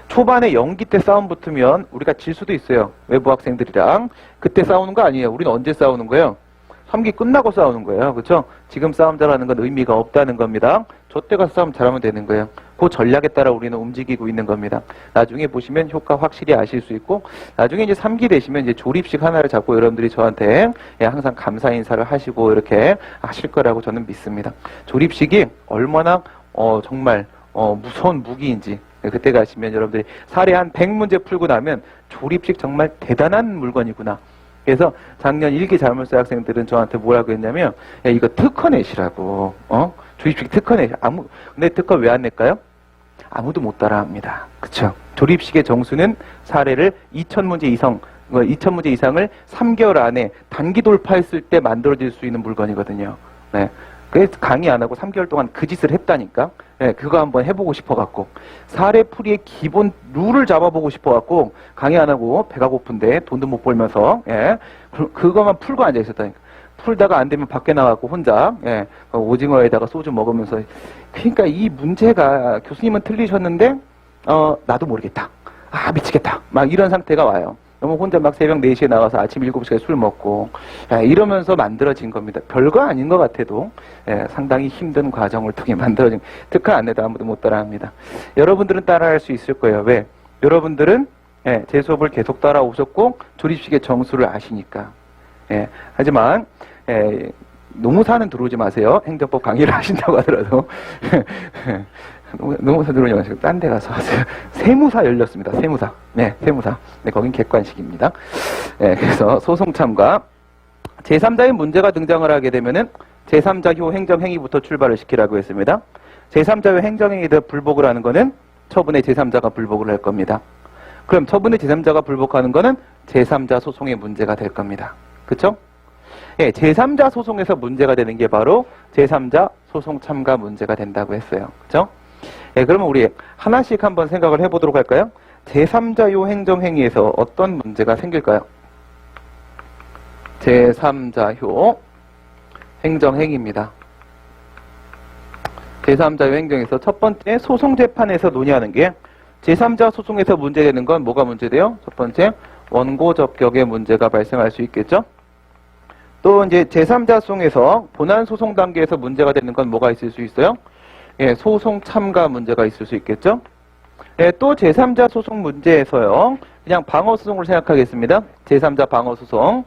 초반에 연기 때 싸움 붙으면 우리가 질 수도 있어요. 외부 학생들이랑. 그때 싸우는 거 아니에요. 우리는 언제 싸우는 거예요? 3기 끝나고 싸우는 거예요. 그렇죠? 지금 싸움 잘하는 건 의미가 없다는 겁니다. 저때 가서 싸움 잘하면 되는 거예요. 그 전략에 따라 우리는 움직이고 있는 겁니다. 나중에 보시면 효과 확실히 아실 수 있고, 나중에 이제 3기 되시면 이제 조립식 하나를 잡고 여러분들이 저한테 항상 감사 인사를 하시고 이렇게 하실 거라고 저는 믿습니다. 조립식이 얼마나 정말 무서운 무기인지 그때 가시면 여러분들이 사례 한 100문제 풀고 나면 조립식 정말 대단한 물건이구나. 그래서 작년 일기 자물쇠 학생들은 저한테 뭐라고 했냐면, 야, 이거 특허 내시라고. 조립식 특허 내시. 근데 특허 왜 안 낼까요? 아무도 못 따라합니다. 그쵸? 조립식의 정수는 사례를 2000문제 이상을 3개월 안에 단기 돌파했을 때 만들어질 수 있는 물건이거든요. 네. 그래서 강의 안 하고 3개월 동안 그 짓을 했다니까. 네, 그거 한번 해보고 싶어갖고 사례 풀이의 기본 룰을 잡아보고 싶어갖고 강의 안 하고 배가 고픈데 돈도 못 벌면서 그거만 풀고 앉아 있었다니까. 풀다가 안 되면 밖에 나가고 혼자 오징어에다가 소주 먹으면서, 그러니까 이 문제가 교수님은 틀리셨는데 나도 모르겠다. 아, 미치겠다. 막 이런 상태가 와요. 너무 혼자 막 새벽 4시에 나가서 아침 7시에 술 먹고 이러면서 만들어진 겁니다. 별거 아닌 것 같아도 상당히 힘든 과정을 통해 만들어진, 특허 안 내도 아무도 못 따라합니다. 여러분들은 따라할 수 있을 거예요. 왜? 여러분들은 제 수업을 계속 따라오셨고 조립식의 정수를 아시니까. 하지만 노무사는 들어오지 마세요. 행정법 강의를 하신다고 하더라도. 노무사 들어오지 마시고 딴 데 가서 하세요. 세무사 열렸습니다. 세무사. 세무사. 거긴 객관식입니다. 그래서 소송 참가. 제3자의 문제가 등장을 하게 되면은 제3자효 행정행위부터 출발을 시키라고 했습니다. 제3자효 행정행위에 불복을 하는 거는 처분의 제3자가 불복을 할 겁니다. 그럼 처분의 제3자가 불복하는 거는 제3자 소송의 문제가 될 겁니다. 그쵸? 제3자 소송에서 문제가 되는 게 바로 제3자 소송 참가 문제가 된다고 했어요. 그쵸? 그러면 우리 하나씩 한번 생각을 해보도록 할까요? 제3자요 행정행위에서 어떤 문제가 생길까요? 제3자효 행정행위입니다. 제3자효 행정에서 첫 번째 소송재판에서 논의하는 게, 제3자 소송에서 문제되는 건 뭐가 문제돼요? 첫 번째 원고 접격의 문제가 발생할 수 있겠죠? 또 이제 제3자 소송에서 본안 소송 단계에서 문제가 되는 건 뭐가 있을 수 있어요? 소송 참가 문제가 있을 수 있겠죠? 또 제3자 소송 문제에서요, 그냥 방어 소송을 생각하겠습니다. 제3자 방어 소송.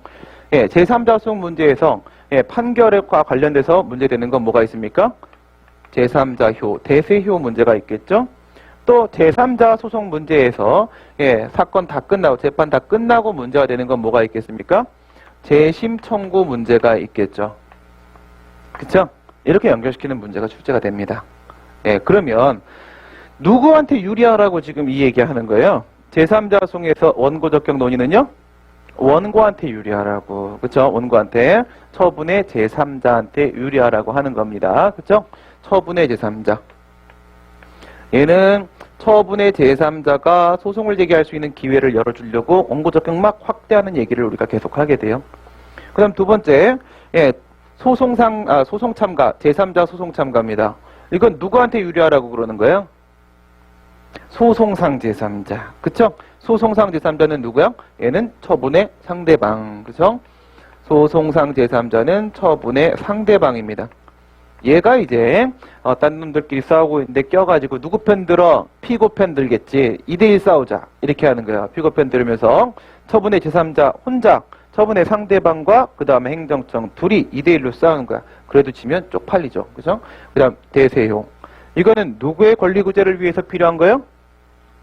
제3자 소송 문제에서 판결과 관련돼서 문제되는 건 뭐가 있습니까? 제3자효, 대세효 문제가 있겠죠? 또 제3자 소송 문제에서 사건 다 끝나고 재판 다 끝나고 문제가 되는 건 뭐가 있겠습니까? 재심 청구 문제가 있겠죠. 그쵸? 이렇게 연결시키는 문제가 출제가 됩니다. 그러면 누구한테 유리하라고 지금 이 얘기하는 거예요? 제3자 소송에서 원고 접격 논의는요? 원고한테 유리하라고. 그쵸? 원고한테, 처분의 제3자한테 유리하라고 하는 겁니다. 그쵸? 처분의 제3자. 얘는 처분의 제3자가 소송을 제기할 수 있는 기회를 열어주려고 원고 접격 막 확대하는 얘기를 우리가 계속 하게 돼요. 그 다음 두 번째, 소송 참가, 제3자 소송 참가입니다. 이건 누구한테 유리하라고 그러는 거예요? 소송상 제3자. 그쵸? 소송상 제3자는 누구야? 얘는 처분의 상대방. 그쵸? 소송상 제3자는 처분의 상대방입니다. 얘가 이제 딴 놈들끼리 싸우고 있는데 껴가지고 누구 편 들어? 피고 편 들겠지. 2대1 싸우자. 이렇게 하는 거야. 피고 편 들으면서 처분의 제3자 혼자, 처분의 상대방과 그 다음에 행정청 둘이 2대1로 싸우는 거야. 그래도 지면 쪽팔리죠. 그죠? 그 다음 대세효. 이거는 누구의 권리구제를 위해서 필요한 거예요?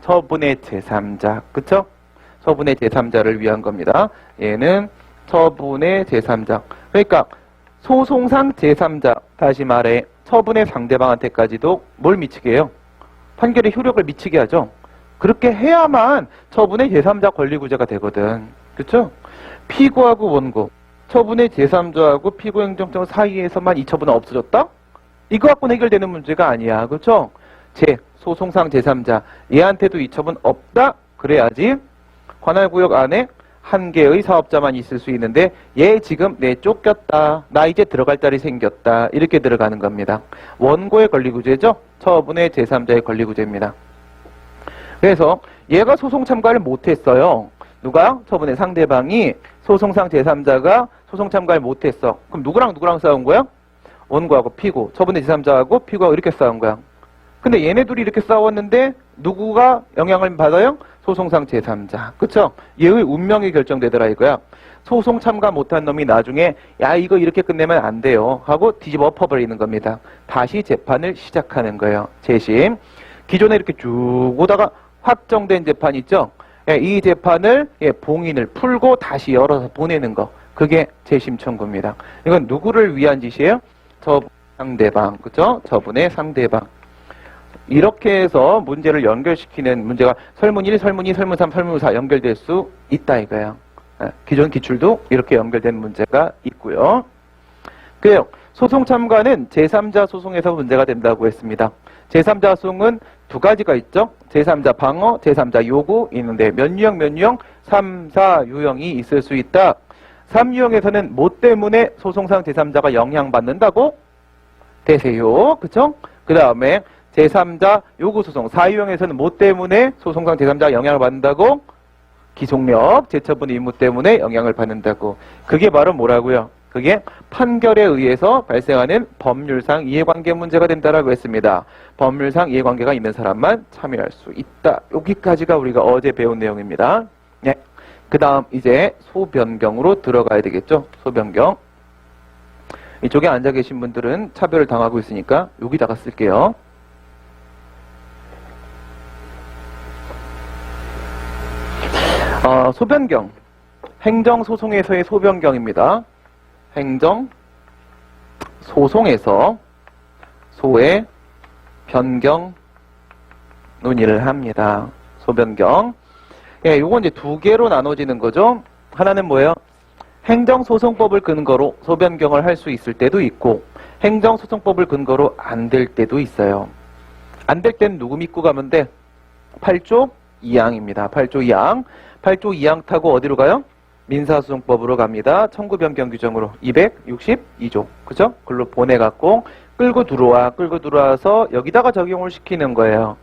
처분의 제3자. 그쵸? 처분의 제3자를 위한 겁니다. 얘는 처분의 제3자. 그러니까 소송상 제3자, 다시 말해 처분의 상대방한테까지도 뭘 미치게 해요? 판결의 효력을 미치게 하죠. 그렇게 해야만 처분의 제3자 권리구제가 되거든. 그렇죠? 피고하고 원고, 처분의 제3자하고 피고 행정청 사이에서만 이 처분은 없어졌다? 이거 갖고는 해결되는 문제가 아니야. 그렇죠? 소송상 제3자, 얘한테도 이 처분 없다? 그래야지 관할구역 안에 한 개의 사업자만 있을 수 있는데, 얘 지금 쫓겼다, 나 이제 들어갈 자리 생겼다, 이렇게 들어가는 겁니다. 원고의 권리구제죠. 처분의 제3자의 권리구제입니다. 그래서 얘가 소송 참가를 못했어요. 누가? 처분의 상대방이. 소송상 제3자가 소송 참가를 못했어. 그럼 누구랑 싸운 거야? 원고하고 피고, 처분의 제3자하고 피고하고 이렇게 싸운 거야. 근데 얘네 둘이 이렇게 싸웠는데 누구가 영향을 받아요? 소송상 제3자. 그쵸? 얘의 운명이 결정되더라 이거야. 소송 참가 못한 놈이 나중에 야 이거 이렇게 끝내면 안 돼요 하고 뒤집어 엎어버리는 겁니다. 다시 재판을 시작하는 거예요. 재심. 기존에 이렇게 쭉 오다가 확정된 재판 있죠? 예, 이 재판을 봉인을 풀고 다시 열어서 보내는 거. 그게 재심 청구입니다. 이건 누구를 위한 짓이에요? 저분의 상대방, 그죠? 저분의 상대방. 이렇게 해서 문제를 연결시키는 문제가 설문 1, 설문 2, 설문 3, 설문 4 연결될 수 있다 이거예요. 기존 기출도 이렇게 연결된 문제가 있고요. 그래요. 소송 참가는 제3자 소송에서 문제가 된다고 했습니다. 제3자 소송은 두 가지가 있죠. 제3자 방어, 제3자 요구 있는데 몇 유형? 3, 4 유형이 있을 수 있다. 3유형에서는 뭐 때문에 소송상 제3자가 영향받는다고 되세요. 그쵸? 그 다음에 제3자 요구소송 4유형에서는 뭐 때문에 소송상 제3자가 영향을 받는다고? 기속력, 재처분 의무 때문에 영향을 받는다고. 그게 바로 뭐라고요? 그게 판결에 의해서 발생하는 법률상 이해관계 문제가 된다라고 했습니다. 법률상 이해관계가 있는 사람만 참여할 수 있다. 여기까지가 우리가 어제 배운 내용입니다. 네. 그 다음 이제 소변경으로 들어가야 되겠죠. 소변경. 이쪽에 앉아 계신 분들은 차별을 당하고 있으니까 여기다가 쓸게요. 소변경. 행정소송에서의 소변경입니다. 행정소송에서 소의 변경 논의를 합니다. 소변경. 예, 요건 이제 두 개로 나눠지는 거죠. 하나는 뭐예요? 행정소송법을 근거로 소변경을 할 수 있을 때도 있고, 행정소송법을 근거로 안 될 때도 있어요. 안 될 때는 누구 믿고 가면 돼? 8조 2항입니다. 8조 2항. 8조 2항 타고 어디로 가요? 민사소송법으로 갑니다. 청구 변경 규정으로 262조. 그죠? 글로 보내갖고 끌고 들어와서 여기다가 적용을 시키는 거예요.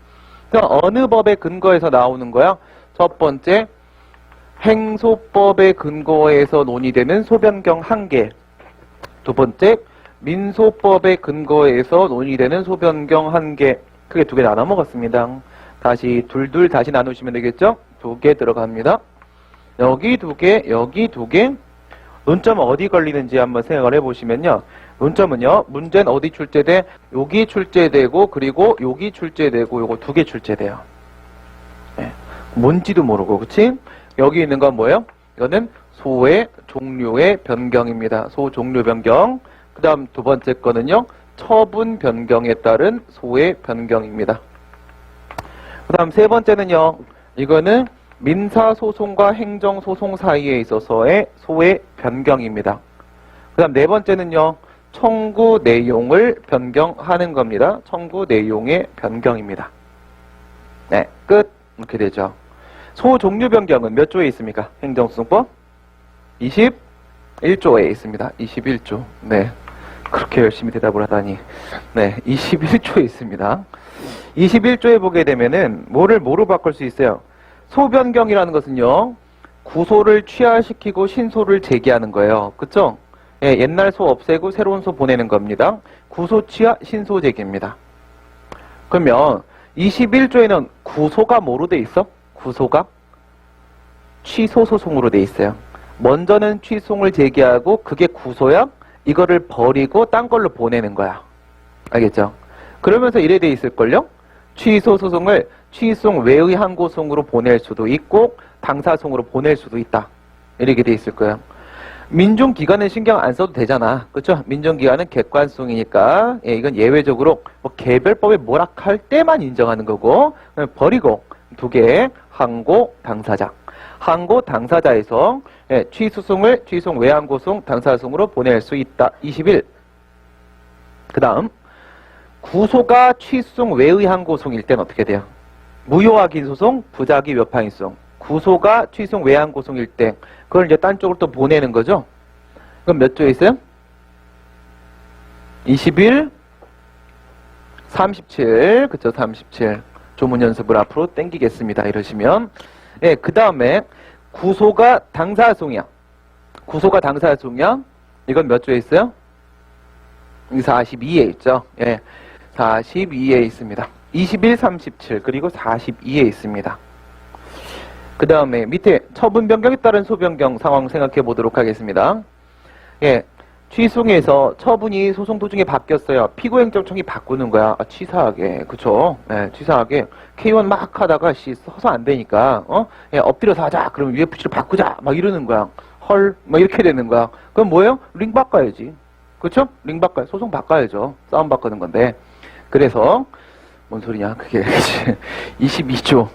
그러니까 어느 법의 근거에서 나오는 거야? 첫 번째, 행소법의 근거에서 논의되는 소변경 1개. 두 번째, 민소법의 근거에서 논의되는 소변경 1개. 크게 두 개 나눠 먹었습니다. 다시 둘 다시 나누시면 되겠죠? 2개 들어갑니다. 여기 2개, 여기 2개. 논점은 어디 걸리는지 한번 생각을 해보시면요. 논점은요, 문제는 어디 출제돼? 여기 출제되고, 그리고 여기 출제되고, 요거 2개 출제돼요. 네. 뭔지도 모르고, 그치? 여기 있는 건 뭐예요? 이거는 소의 종류의 변경입니다. 소 종류 변경. 그 다음 두 번째 거는요, 처분 변경에 따른 소의 변경입니다. 그 다음 세 번째는요, 이거는 민사소송과 행정소송 사이에 있어서의 소의 변경입니다. 그 다음 네 번째는요, 청구 내용을 변경하는 겁니다. 청구 내용의 변경입니다. 네, 끝. 이렇게 되죠. 소 종류 변경은 몇 조에 있습니까? 행정소송법? 21조에 있습니다. 21조. 네. 그렇게 열심히 대답을 하다니. 네, 21조에 있습니다. 21조에 보게 되면은 뭐로 바꿀 수 있어요? 소변경이라는 것은요, 구소를 취하시키고 신소를 제기하는 거예요. 그쵸? 예, 옛날 소 없애고 새로운 소 보내는 겁니다. 구소 취하, 신소 제기입니다. 그러면 21조에는 구소가 뭐로 돼 있어? 구소가 취소 소송으로 돼 있어요. 먼저는 취소를 제기하고 그게 구소야? 이거를 버리고 딴 걸로 보내는 거야. 알겠죠? 그러면서 이래 돼 있을걸요? 취소 소송을 취소송 외의 항고송으로 보낼 수도 있고 당사송으로 보낼 수도 있다. 이렇게 돼 있을 거예요. 민중기관은 신경 안 써도 되잖아. 그렇죠? 민중기관은 객관성이니까 예, 이건 예외적으로 뭐 개별법에 뭐락할 때만 인정하는 거고 버리고 2개 항고 당사자. 항고 당사자에서 예, 취소송을 취소송 외항고송 당사송으로 보낼 수 있다. 21. 그 다음 구소가 취소송 외의 항고송일 때는 어떻게 돼요? 무효확인 소송, 부작위 묘파인 소송. 구소가 취소송 외항고송일 때 그걸 이제 딴 쪽으로 또 보내는 거죠. 그럼 몇 조에 있어요? 21, 37. 그쵸? 37. 조문 연습을 앞으로 땡기겠습니다. 이러시면. 예, 그 다음에 구소가 당사소송이야. 구소가 당사소송이야. 이건 몇 조에 있어요? 42에 있죠. 예, 42에 있습니다. 21, 37 그리고 42에 있습니다. 그 다음에 밑에 처분 변경에 따른 소변경 상황 생각해 보도록 하겠습니다. 예, 취소해서 처분이 소송 도중에 바뀌었어요. 피고행정청이 바꾸는 거야. 아, 치사하게. 그쵸? 네, 치사하게. K1 막 하다가, 서서 안 되니까, 엎드려서 하자. 그럼 UFC를 바꾸자. 막 이러는 거야. 헐. 막 이렇게 되는 거야. 그럼 뭐예요? 링 바꿔야지. 그쵸? 링 바꿔야, 소송 바꿔야죠. 싸움 바꾸는 건데. 그래서, 뭔 소리냐. 그게, 22조.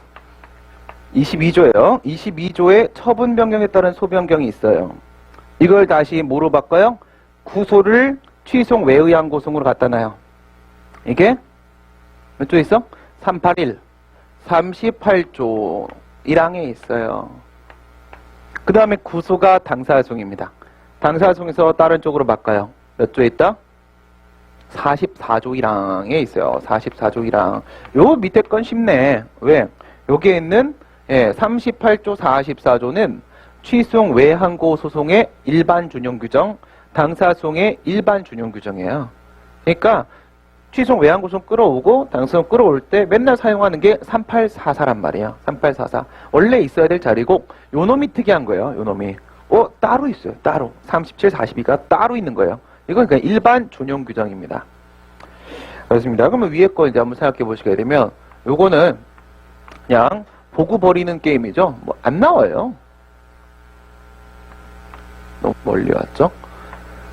22조예요. 22조에 처분 변경에 따른 소변경이 있어요. 이걸 다시 뭐로 바꿔요? 구소를 취소용 외의한 고성으로 갖다 놔요. 이게 몇 조 있어? 381, 38조 1항에 있어요. 그 다음에 구소가 당사소송입니다. 당사소송에서 다른 쪽으로 바꿔요. 몇 조에 있다? 44조 1항에 있어요. 44조 1항. 요 밑에 건 쉽네. 왜? 여기에 있는 38조 44조는 취소용 외항고 소송의 일반 준용 규정, 당사소송의 일반 준용 규정이에요. 그러니까 취소용 외항고 소송 끌어오고 당사소송 끌어올 때 맨날 사용하는 게 3844란 말이에요. 3844. 원래 있어야 될 자리고 요 놈이 특이한 거예요. 요 놈이. 따로 있어요. 따로. 37, 42가 따로 있는 거예요. 이건 그냥 일반 준용 규정입니다. 그렇습니다. 그러면 위에 거 이제 한번 생각해 보시게 되면 요거는 그냥 보고 버리는 게임이죠. 뭐 안 나와요. 너무 멀리 왔죠?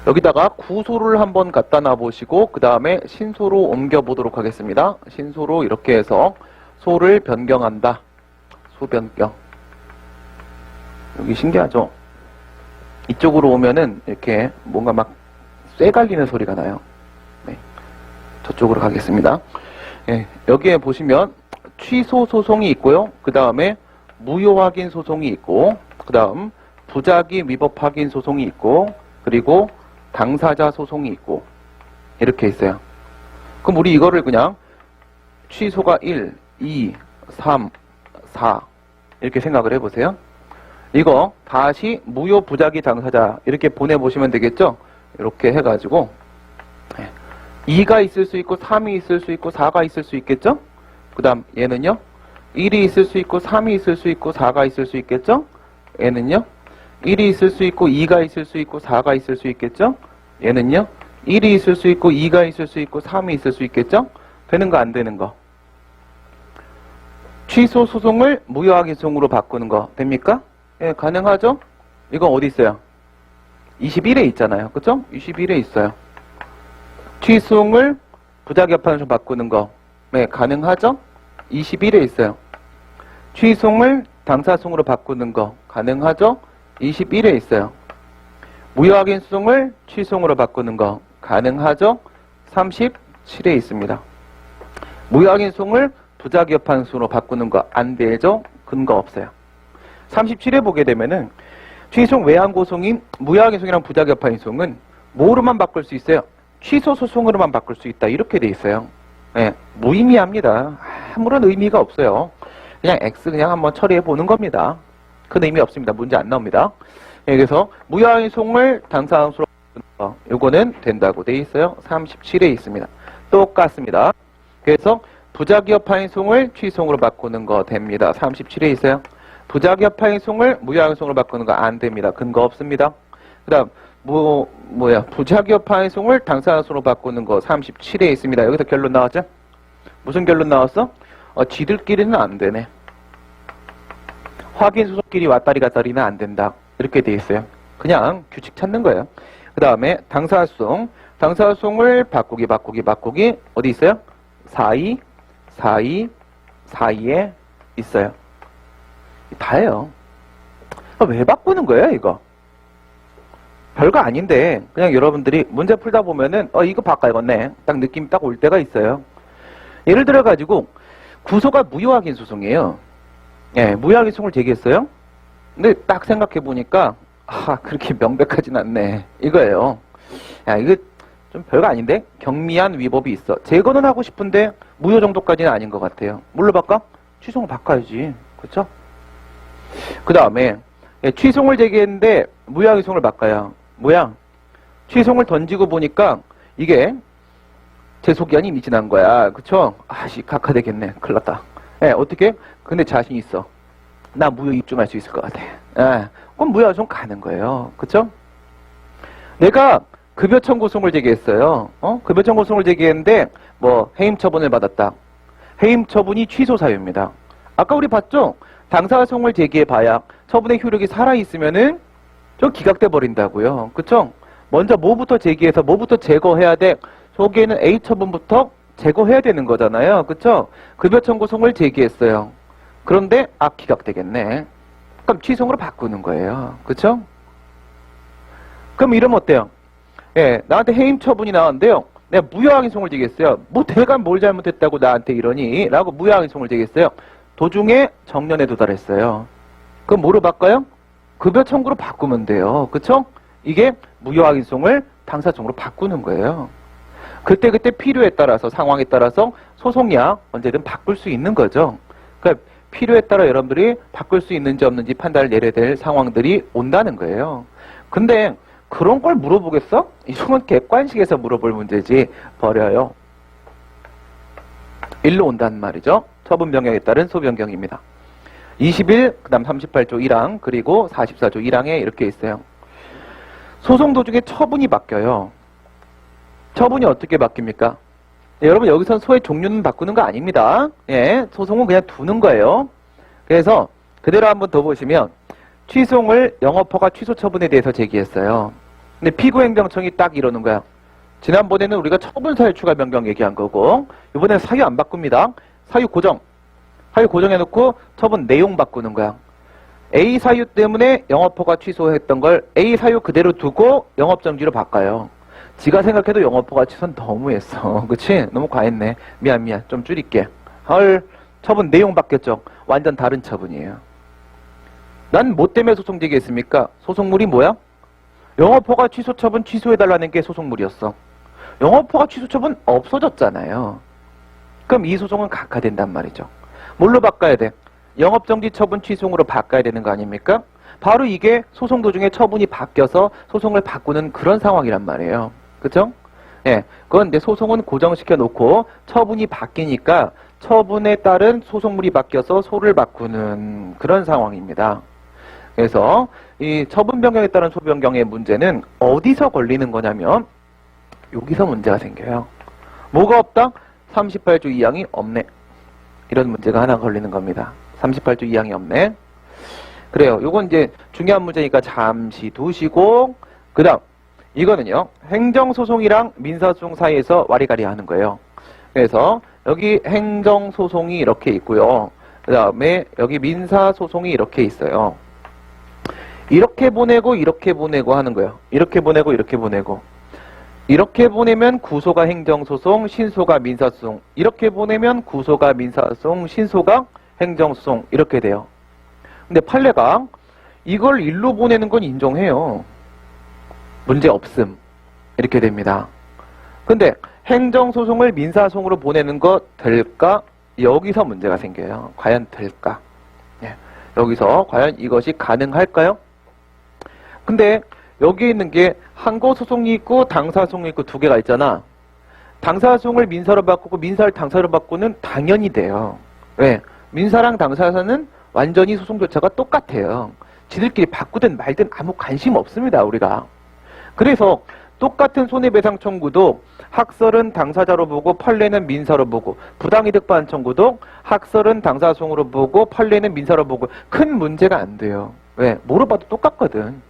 여기다가 구소를 한번 갖다 놔보시고 그 다음에 신소로 옮겨보도록 하겠습니다. 신소로 이렇게 해서 소를 변경한다. 소 변경. 여기 신기하죠? 이쪽으로 오면은 이렇게 뭔가 막 쇠갈리는 소리가 나요. 네. 저쪽으로 가겠습니다. 여기에 보시면 취소 소송이 있고요. 그 다음에 무효 확인 소송이 있고, 그 다음 부작위 위법 확인 소송이 있고, 그리고 당사자 소송이 있고, 이렇게 있어요. 그럼 우리 이거를 그냥 취소가 1, 2, 3, 4 이렇게 생각을 해보세요. 이거 다시 무효 부작위 당사자 이렇게 보내보시면 되겠죠? 이렇게 해가지고 2가 있을 수 있고 3이 있을 수 있고 4가 있을 수 있겠죠? 그 다음 얘는요? 1이 있을 수 있고 3이 있을 수 있고 4가 있을 수 있겠죠? 얘는요? 1이 있을 수 있고 2가 있을 수 있고 4가 있을 수 있겠죠? 얘는요? 1이 있을 수 있고 2가 있을 수 있고 3이 있을 수 있겠죠? 되는 거 안 되는 거. 취소 소송을 무효하기 소송으로 바꾸는 거 됩니까? 예, 가능하죠? 이건 어디 있어요? 21에 있잖아요. 그쵸? 21에 있어요. 취소송을 부작위협판으로 바꾸는 거. 네, 가능하죠? 21에 있어요. 취소송을 당사소송으로 바꾸는 거. 가능하죠? 21에 있어요. 무효확인 소송을 취소송으로 바꾸는 거. 가능하죠? 37에 있습니다. 무효확인 소송을 부작위협판 소송으로 바꾸는 거. 안 되죠? 근거 없어요. 37에 보게 되면은 취소송 외항고소인 무효확인 소송이랑 부작위협판 소송은 뭐로만 바꿀 수 있어요? 취소 소송으로만 바꿀 수 있다. 이렇게 돼 있어요. 네, 무의미합니다. 아무런 의미가 없어요. 그냥 X 그냥 한번 처리해 보는 겁니다. 큰 의미 없습니다. 문제 안 나옵니다. 네, 그래서 무효확인 소송을 당사항수로 바꾸는 거. 요거는 된다고 돼 있어요. 37에 있습니다. 똑같습니다. 그래서 부작위협판 소송을 취소송으로 바꾸는 거 됩니다. 37에 있어요. 부작위협판 소송을 무효확인 소송으로 바꾸는 거 안 됩니다. 근거 없습니다. 그 다음 부작위협판 소송을 당사항수로 바꾸는 거 37에 있습니다. 여기서 결론 나왔죠? 무슨 결론 나왔어? 지들끼리는 안 되네. 확인 소송끼리 왔다리 갔다리는 안 된다. 이렇게 돼 있어요. 그냥 규칙 찾는 거예요. 그 다음에 당사소송. 당사소송을 바꾸기 어디 있어요? 42, 42, 42에 있어요. 다예요. 왜 바꾸는 거예요, 이거? 별거 아닌데 그냥 여러분들이 문제 풀다 보면은 이거 바꿔야겠네. 딱 느낌이 딱 올 때가 있어요. 예를 들어 가지고 구소가 무효확인 소송이에요. 예, 무효확인 소송을 제기했어요. 근데 딱 생각해 보니까 그렇게 명백하진 않네. 이거예요. 야, 이거 좀 별거 아닌데 경미한 위법이 있어. 제거는 하고 싶은데 무효 정도까지는 아닌 것 같아요. 뭘로 바꿔? 취소를 바꿔야지. 그렇죠? 그 다음에 취소를 제기했는데 무효확인 소송을 바꿔요. 뭐야? 취소를 던지고 보니까 이게 제소기한이 이미 지난 거야. 그쵸? 각하되겠네. 큰일 났다. 어떻게? 근데 자신 있어. 나 무효 입증할 수 있을 것 같아. 그럼 무효 소송 가는 거예요. 그쵸? 내가 급여 청구 소송을 제기했어요. 급여 청구 소송을 제기했는데 뭐 해임 처분을 받았다. 해임 처분이 취소 사유입니다. 아까 우리 봤죠? 당사 소송을 제기해 봐야 처분의 효력이 살아 있으면은 좀 기각돼 버린다고요. 그쵸? 먼저 뭐부터 제기해서 뭐부터 제거해야 돼? 저기에는 A 처분부터 제거해야 되는 거잖아요. 그쵸? 급여 청구 소송을 제기했어요. 그런데 기각되겠네. 그럼 취소로 바꾸는 거예요. 그쵸? 그럼 이러면 어때요? 예, 나한테 해임 처분이 나왔는데요. 내가 무효항의송을 제기했어요. 뭐 내가 뭘 잘못했다고 나한테 이러니? 라고 무효항의송을 제기했어요. 도중에 정년에 도달했어요. 그럼 뭐로 바꿔요? 급여 청구로 바꾸면 돼요. 그쵸? 이게 무효항의송을 당사청으로 바꾸는 거예요. 그때 필요에 따라서 상황에 따라서 소송량 언제든 바꿀 수 있는 거죠. 그러니까 필요에 따라 여러분들이 바꿀 수 있는지 없는지 판단을 내려야 될 상황들이 온다는 거예요. 근데 그런 걸 물어보겠어? 이건 객관식에서 물어볼 문제지. 버려요. 일로 온단 말이죠. 처분 변경에 따른 소변경입니다. 21, 그 다음 38조 1항, 그리고 44조 1항에 이렇게 있어요. 소송 도중에 처분이 바뀌어요. 처분이 어떻게 바뀝니까? 네, 여러분 여기선 소의 종류는 바꾸는 거 아닙니다. 예, 소송은 그냥 두는 거예요. 그래서 그대로 한번 더 보시면 취소를 영업허가 취소 처분에 대해서 제기했어요. 근데 피고행정청이 딱 이러는 거야. 지난번에는 우리가 처분사유 추가 변경 얘기한 거고 이번에는 사유 안 바꿉니다. 사유 고정. 사유 고정해놓고 처분 내용 바꾸는 거야. A 사유 때문에 영업허가 취소했던 걸 A 사유 그대로 두고 영업정지로 바꿔요. 지가 생각해도 영업허가 취소는 너무했어. 그치? 너무 과했네. 미안. 좀 줄일게. 헐, 처분 내용 바뀌었죠. 완전 다른 처분이에요. 난 뭐 때문에 소송 제기했습니까? 소송물이 뭐야? 영업허가 취소 처분 취소해달라는 게 소송물이었어. 영업허가 취소 처분 없어졌잖아요. 그럼 이 소송은 각하된단 말이죠. 뭘로 바꿔야 돼? 영업정지 처분 취소로 바꿔야 되는 거 아닙니까? 바로 이게 소송 도중에 처분이 바뀌어서 소송을 바꾸는 그런 상황이란 말이에요. 그죠? 예. 그건 이제 소송은 고정시켜 놓고 처분이 바뀌니까 처분에 따른 소송물이 바뀌어서 소를 바꾸는 그런 상황입니다. 그래서 이 처분 변경에 따른 소 변경의 문제는 어디서 걸리는 거냐면 여기서 문제가 생겨요. 뭐가 없다? 38조 2항이 없네. 이런 문제가 하나 걸리는 겁니다. 38조 2항이 없네. 그래요. 요건 이제 중요한 문제니까 잠시 두시고 그 다음 이거는요. 행정소송이랑 민사소송 사이에서 와리가리 하는 거예요. 그래서 여기 행정소송이 이렇게 있고요. 그 다음에 여기 민사소송이 이렇게 있어요. 이렇게 보내고 이렇게 보내고 하는 거예요. 이렇게 보내고 이렇게 보내고. 이렇게 보내면 구소가 행정소송, 신소가 민사소송. 이렇게 보내면 구소가 민사소송, 신소가 행정소송. 이렇게 돼요. 근데 판례가 이걸 일로 보내는 건 인정해요. 문제 없음. 이렇게 됩니다. 근데 행정소송을 민사소송으로 보내는 거 될까? 여기서 문제가 생겨요. 과연 될까? 예. 여기서 과연 이것이 가능할까요? 근데 여기 있는 게 항고소송이 있고 당사소송이 있고 두 개가 있잖아. 당사소송을 민사로 바꾸고 민사를 당사로 바꾸는 당연히 돼요. 왜? 민사랑 당사는 완전히 소송 절차가 똑같아요. 지들끼리 바꾸든 말든 아무 관심 없습니다. 우리가. 그래서 똑같은 손해배상 청구도 학설은 당사자로 보고 판례는 민사로 보고 부당이득 반환 청구도 학설은 당사소송으로 보고 판례는 민사로 보고 큰 문제가 안 돼요. 왜? 뭐로 봐도 똑같거든.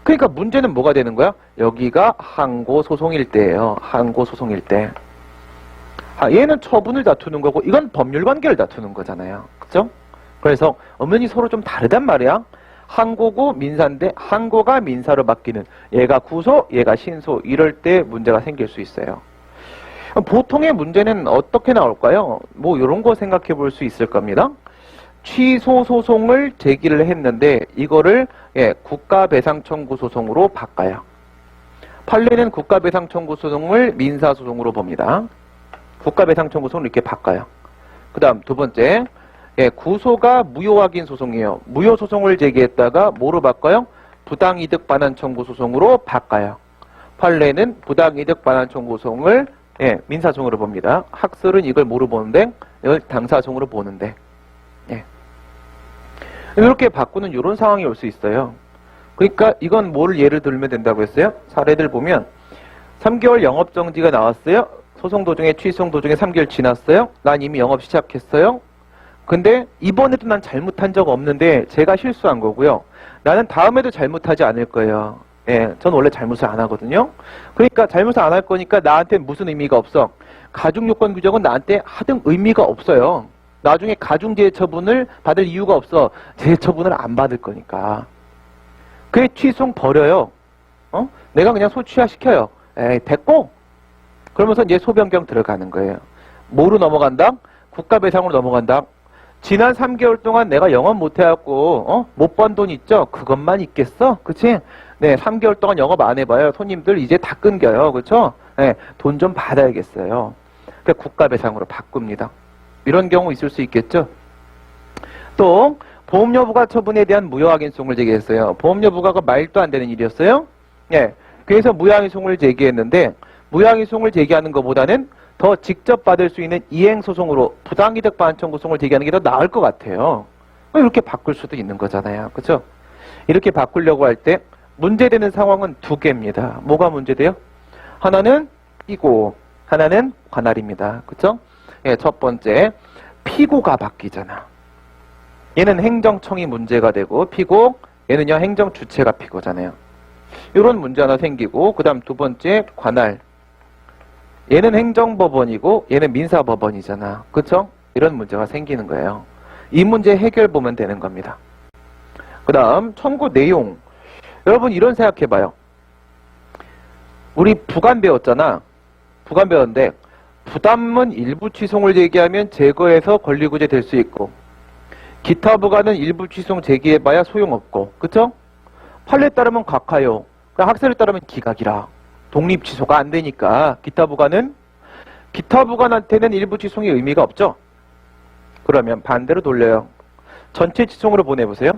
그러니까 문제는 뭐가 되는 거야? 여기가 항고소송일 때예요. 항고소송일 때. 얘는 처분을 다투는 거고 이건 법률관계를 다투는 거잖아요. 그죠? 그래서 엄연히 서로 좀 다르단 말이야. 항고고 민사인데 항고가 민사로 바뀌는 얘가 구소, 얘가 신소 이럴 때 문제가 생길 수 있어요. 보통의 문제는 어떻게 나올까요? 뭐 이런 거 생각해 볼 수 있을 겁니다. 취소 소송을 제기를 했는데 이거를 국가배상청구 소송으로 바꿔요. 판례는 국가배상청구 소송을 민사소송으로 봅니다. 국가배상청구 소송을 이렇게 바꿔요. 그 다음 두 번째 구소가 무효확인 소송이에요. 무효 소송을 제기했다가 뭐로 바꿔요? 부당이득 반환 청구 소송으로 바꿔요. 판례는 부당이득 반환 청구 소송을 민사소송으로 봅니다. 학설은 이걸 뭐로 보는데? 이걸 당사소송으로 보는데. 이렇게 바꾸는 이런 상황이 올 수 있어요. 그러니까 이건 뭐를 예를 들면 된다고 했어요? 사례들 보면 3개월 영업정지가 나왔어요. 소송 도중에 취소송 도중에 3개월 지났어요. 난 이미 영업 시작했어요. 근데 이번에도 난 잘못한 적 없는데 제가 실수한 거고요. 나는 다음에도 잘못하지 않을 거예요. 예, 전 원래 잘못을 안 하거든요. 그러니까 잘못을 안 할 거니까 나한테 무슨 의미가 없어. 가중요건 규정은 나한테 하등 의미가 없어요. 나중에 가중제처분을 받을 이유가 없어. 제처분을 안 받을 거니까. 그게 취소송 버려요. 내가 그냥 소취화 시켜요. 에이, 됐고. 그러면서 이제 소변경 들어가는 거예요. 뭐로 넘어간다? 국가배상으로 넘어간다. 지난 3개월 동안 내가 영업 못 해갖고 못 번 돈 있죠? 그것만 있겠어? 그치? 네, 3개월 동안 영업 안 해봐요. 손님들 이제 다 끊겨요. 그쵸? 네, 돈 좀 받아야겠어요. 그러니까 국가배상으로 바꿉니다. 이런 경우 있을 수 있겠죠? 또 보험여부가 처분에 대한 무효확인송을 제기했어요. 보험여부가가 말도 안 되는 일이었어요. 네, 그래서 무효확인송을 제기했는데 무효확인송을 제기하는 것보다는 더 직접 받을 수 있는 이행소송으로 부당이득 반환 청구송을 제기하는 게 더 나을 것 같아요. 이렇게 바꿀 수도 있는 거잖아요. 그렇죠? 이렇게 바꾸려고 할 때 문제되는 상황은 두 개입니다. 뭐가 문제돼요? 하나는 피고, 하나는 관할입니다. 그렇죠? 예, 첫 번째, 피고가 바뀌잖아. 얘는 행정청이 문제가 되고 피고, 얘는요 행정주체가 피고잖아요. 이런 문제 하나 생기고, 그 다음 두 번째, 관할. 얘는 행정법원이고 얘는 민사법원이잖아. 그쵸? 이런 문제가 생기는 거예요. 이 문제 해결 보면 되는 겁니다. 그 다음 청구 내용. 여러분 이런 생각해봐요. 우리 부관 배웠잖아. 부관 배웠는데 부담은 일부 취소를 제기하면 제거해서 권리구제 될 수 있고 기타 부관은 일부 취소 제기해봐야 소용없고 그쵸? 판례에 따르면 각하요. 학설에 따르면 기각이라. 독립 취소가 안 되니까 기타 부관한테는 일부 취소의 의미가 없죠. 그러면 반대로 돌려요. 전체 취소로 보내보세요.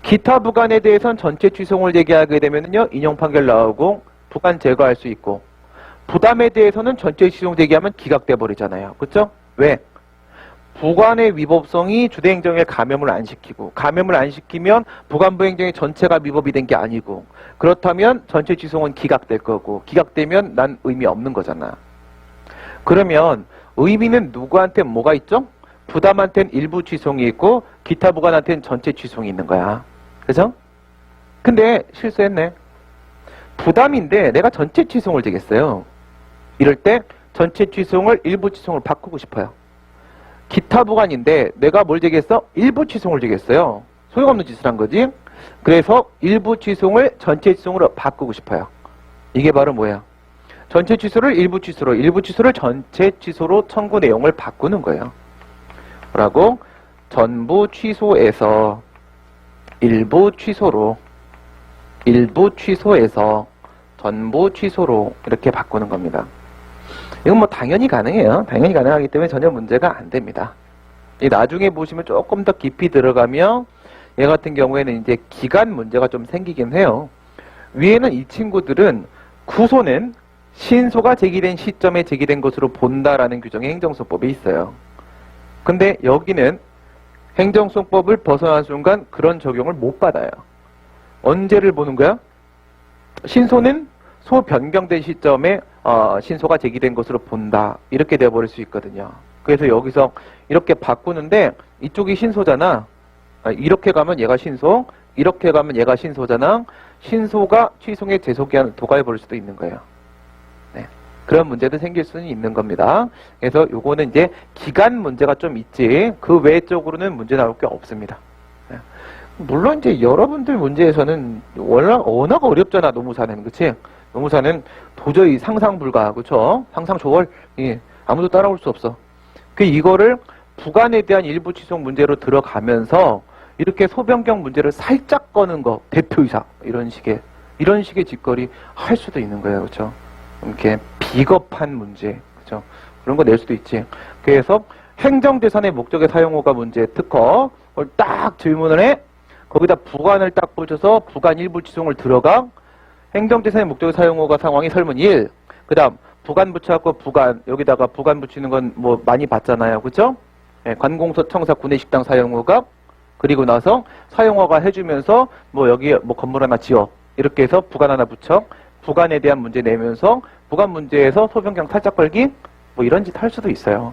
기타 부관에 대해서는 전체 취소를 제기하게 되면요 인용 판결 나오고 부관 제거할 수 있고 부담에 대해서는 전체 취소 제기하면 기각돼 버리잖아요. 그렇죠? 왜? 부관의 위법성이 주대행정에 감염을 안 시키고 감염을 안 시키면 부관부 행정의 전체가 위법이 된 게 아니고 그렇다면 전체 취소는 기각될 거고 기각되면 난 의미 없는 거잖아. 그러면 의미는 누구한테 뭐가 있죠? 부담한테는 일부 취소이 있고 기타 부관한테는 전체 취소이 있는 거야. 그죠? 근데 실수했네. 부담인데 내가 전체 취소를 되겠어요. 이럴 때 전체 취소를 일부 취소로 바꾸고 싶어요. 기타 부관인데 내가 뭘 제기했어? 일부 취소를 제기했어요. 소용없는 짓을 한 거지. 그래서 일부 취소를 전체 취소로 바꾸고 싶어요. 이게 바로 뭐야? 전체 취소를 일부 취소로, 일부 취소를 전체 취소로 청구 내용을 바꾸는 거예요. 뭐라고? 전부 취소에서 일부 취소로, 일부 취소에서 전부 취소로 이렇게 바꾸는 겁니다. 이건 뭐 당연히 가능해요. 당연히 가능하기 때문에 전혀 문제가 안 됩니다. 나중에 보시면 조금 더 깊이 들어가면 얘 같은 경우에는 이제 기간 문제가 좀 생기긴 해요. 위에는 이 친구들은 구소는 신소가 제기된 시점에 제기된 것으로 본다라는 규정이 행정소법에 있어요. 근데 여기는 행정소법을 벗어난 순간 그런 적용을 못 받아요. 언제를 보는 거야? 신소는 소 변경된 시점에 신소가 제기된 것으로 본다. 이렇게 되어버릴 수 있거든요. 그래서 여기서 이렇게 바꾸는데 이쪽이 신소잖아. 이렇게 가면 얘가 신소, 이렇게 가면 얘가 신소잖아. 신소가 취소의 재소기한을 도과해버릴 수도 있는 거예요. 네. 그런 문제도 생길 수는 있는 겁니다. 그래서 요거는 이제 기간 문제가 좀 있지 그 외 쪽으로는 문제 나올 게 없습니다. 네. 물론 이제 여러분들 문제에서는 워낙 어렵잖아. 노무사는. 그치? 노무사는 도저히 상상 불가. 그쵸? 상상 초월. 예, 아무도 따라올 수 없어. 이거를 부관에 대한 일부 취소 문제로 들어가면서 이렇게 소변경 문제를 살짝 꺼는 거. 대표이사. 이런 식의 짓거리 할 수도 있는 거예요. 그쵸? 이렇게 비겁한 문제. 그쵸? 그런 거 낼 수도 있지. 그래서 행정재산의 목적의 사용호가 문제 특허. 그걸 딱 질문을 해. 거기다 부관을 딱 붙여서 부관 일부 취소를 들어가. 행정재산의 목적의 사용호가 상황이 설문 1. 그 다음 부관 붙여갖고 부관 여기다가 부관 붙이는 건 뭐 많이 봤잖아요. 그쵸? 예, 관공서 청사 구내식당 사용호가 그리고 나서 사용허가 해주면서 뭐 여기 뭐 건물 하나 지어. 이렇게 해서 부관 하나 붙여. 부관에 대한 문제 내면서 부관 문제에서 소변경 탈짝 걸기 뭐 이런 짓 할 수도 있어요.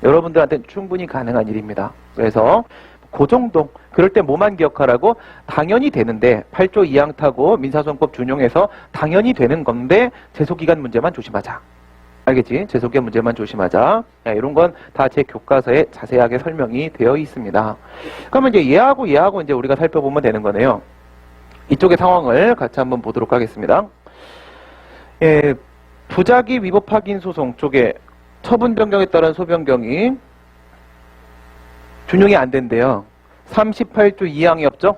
여러분들한테 충분히 가능한 일입니다. 그래서 그 정도. 그럴 때 뭐만 기억하라고? 당연히 되는데 8조 2항 타고 민사소송법 준용해서 당연히 되는 건데 제소기간 문제만 조심하자. 알겠지? 제소기간 문제만 조심하자. 이런 건 다 제 교과서에 자세하게 설명이 되어 있습니다. 그러면 이제 얘하고 이제 우리가 살펴보면 되는 거네요. 이쪽의 상황을 같이 한번 보도록 하겠습니다. 예, 부작위 위법 확인 소송 쪽에 처분 변경에 따른 소변경이 준용이 안 된대요. 38조 2항이 없죠?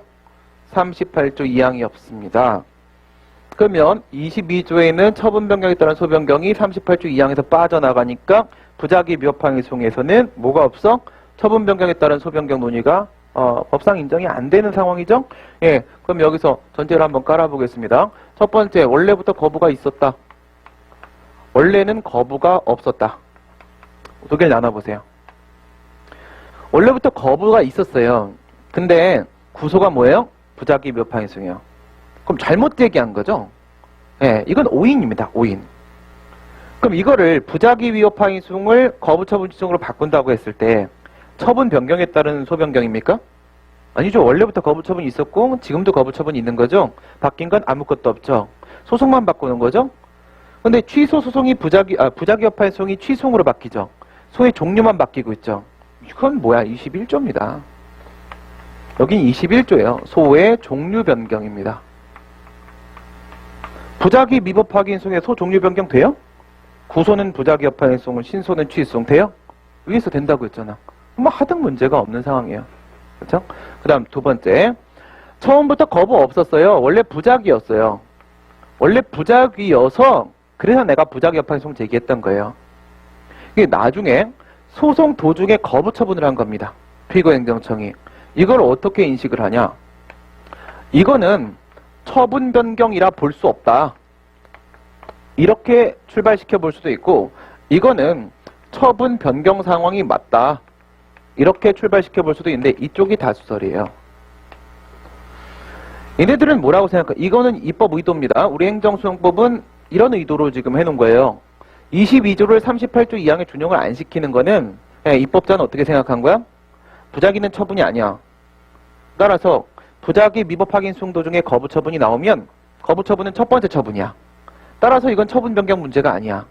38조 2항이 없습니다. 그러면 22조에는 처분 변경에 따른 소변경이 38조 2항에서 빠져나가니까 부작위 위법 확인 소송에서는 뭐가 없어? 처분 변경에 따른 소변경 논의가 법상 인정이 안 되는 상황이죠? 예, 그럼 여기서 전제를 한번 깔아보겠습니다. 첫 번째, 원래부터 거부가 있었다. 원래는 거부가 없었다. 두 개를 나눠보세요. 원래부터 거부가 있었어요. 근데 구소가 뭐예요? 부작위 위법 확인 소송이요. 그럼 잘못 얘기한 거죠? 예, 이건 오인입니다. 오인. 그럼 이거를 부작위 위법 확인 소송을 거부 처분 지정으로 바꾼다고 했을 때 처분 변경에 따른 소변경입니까? 아니죠. 원래부터 거부 처분이 있었고 지금도 거부 처분이 있는 거죠. 바뀐 건 아무것도 없죠. 소송만 바꾸는 거죠. 근데 취소 소송이 부작위 위법 확인 소송이 취소로 바뀌죠. 소의 종류만 바뀌고 있죠. 이건 뭐야? 21조입니다. 여긴 21조예요. 소의 종류 변경입니다. 부작위 위법 확인 소송에 소 종류 변경 돼요? 구소는 부작위 위법 확인 소송, 신소는 취소송 돼요? 위에서 된다고 했잖아. 뭐 하등 문제가 없는 상황이에요. 그렇죠? 그다음 두 번째. 처음부터 거부 없었어요. 원래 부작위였어요. 원래 부작위여서 그래서 내가 부작위 위법 확인 소송 제기했던 거예요. 이게 나중에 소송 도중에 거부 처분을 한 겁니다. 피고행정청이. 이걸 어떻게 인식을 하냐? 이거는 처분 변경이라 볼 수 없다. 이렇게 출발시켜 볼 수도 있고 이거는 처분 변경 상황이 맞다. 이렇게 출발시켜 볼 수도 있는데 이쪽이 다수설이에요. 얘네들은 뭐라고 생각해? 이거는 입법 의도입니다. 우리 행정소송법은 이런 의도로 지금 해놓은 거예요. 22조를 38조 2항에 준용을 안 시키는 거는 입법자는 어떻게 생각한 거야? 부작위는 처분이 아니야. 따라서 부작위 위법 확인 소송 도중에 거부 처분이 나오면 거부 처분은 첫 번째 처분이야. 따라서 이건 처분 변경 문제가 아니야.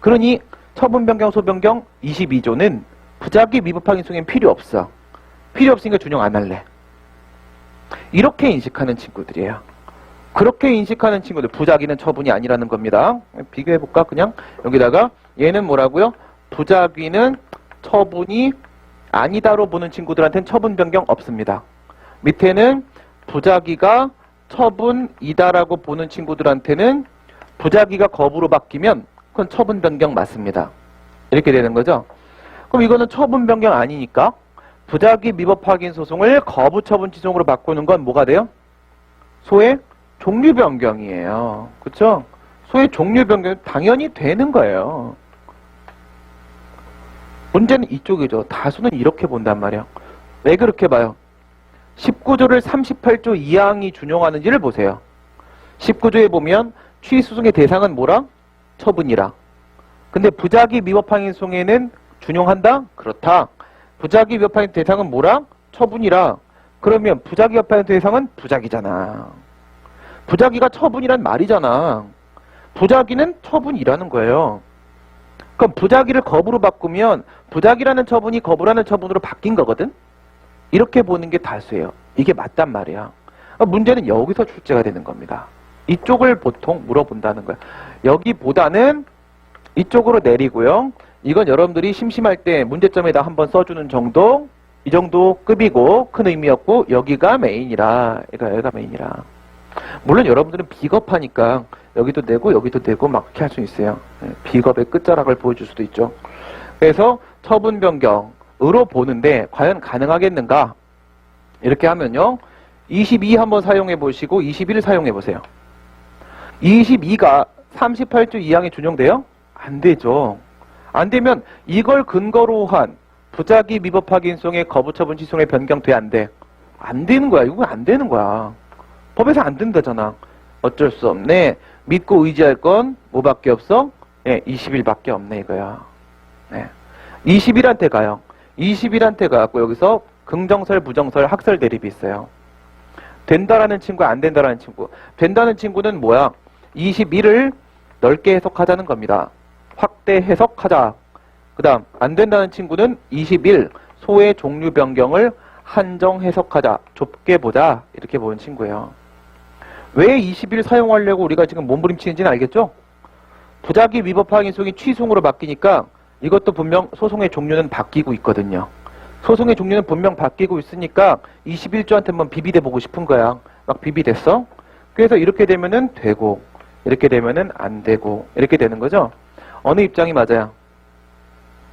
그러니 처분 변경 소변경 22조는 부작위 위법 확인 소송엔 필요 없어. 필요 없으니까 준용 안 할래. 이렇게 인식하는 친구들이에요. 그렇게 인식하는 친구들, 부작위는 처분이 아니라는 겁니다. 비교해볼까? 그냥 여기다가 얘는 뭐라고요? 부작위는 처분이 아니다로 보는 친구들한테는 처분 변경 없습니다. 밑에는 부작위가 처분이다라고 보는 친구들한테는 부작위가 거부로 바뀌면 그건 처분 변경 맞습니다. 이렇게 되는 거죠. 그럼 이거는 처분 변경 아니니까 부작위 위법 확인 소송을 거부 처분 지송으로 바꾸는 건 뭐가 돼요? 소의 종류 변경이에요. 그렇죠? 소의 종류 변경은 당연히 되는 거예요. 문제는 이쪽이죠. 다수는 이렇게 본단 말이에요. 왜 그렇게 봐요? 19조를 38조 2항이 준용하는지를 보세요. 19조에 보면 취소송의 대상은 뭐라? 처분이라. 근데 부작위 위법 확인 소송에는 준용한다? 그렇다. 부작위 위법 확인 대상은 뭐라? 처분이라. 그러면 부작위 위법 확인 대상은 부작위잖아. 부작위가 처분이란 말이잖아. 부작위는 처분이라는 거예요. 그럼 부작위를 거부로 바꾸면 부작위라는 처분이 거부라는 처분으로 바뀐 거거든? 이렇게 보는 게 다수예요. 이게 맞단 말이야. 문제는 여기서 출제가 되는 겁니다. 이쪽을 보통 물어본다는 거야. 여기보다는 이쪽으로 내리고요. 이건 여러분들이 심심할 때 문제점에다 한번 써주는 정도, 이 정도 급이고 큰 의미였고 여기가 메인이라. 여기가 메인이라. 물론 여러분들은 비겁하니까 여기도 내고 여기도 내고 막 이렇게 할 수 있어요. 비겁의 끝자락을 보여줄 수도 있죠. 그래서 처분 변경으로 보는데 과연 가능하겠는가? 이렇게 하면요. 22 한번 사용해 보시고 21 사용해 보세요. 22가 38조 2항에 준용돼요? 안 되죠. 안 되면 이걸 근거로 한 부작위 위법 확인 소송의 거부 처분 지송에 변경돼 안 돼? 안 되는 거야. 이거 안 되는 거야. 법에서 안 된다잖아. 어쩔 수 없네. 믿고 의지할 건 뭐밖에 없어? 예, 20일밖에 없네 이거야. 네. 20일한테 가요. 20일한테 가갖고 여기서 긍정설, 부정설, 학설 대립이 있어요. 된다라는 친구, 안 된다라는 친구. 된다는 친구는 뭐야? 21을 넓게 해석하자는 겁니다. 확대 해석하자. 그 다음 안 된다는 친구는 21 소의 종류 변경을 한정 해석하자. 좁게 보자. 이렇게 보는 친구예요. 왜 20일 사용하려고 우리가 지금 몸부림치는지는 알겠죠? 부작위 위법 항의소송이 취소송으로 바뀌니까 이것도 분명 소송의 종류는 바뀌고 있거든요. 소송의 종류는 분명 바뀌고 있으니까 21조한테 한번 비비대 보고 싶은 거야. 막 비비댔어. 그래서 이렇게 되면은 되고 이렇게 되면은 안 되고 이렇게 되는 거죠. 어느 입장이 맞아요?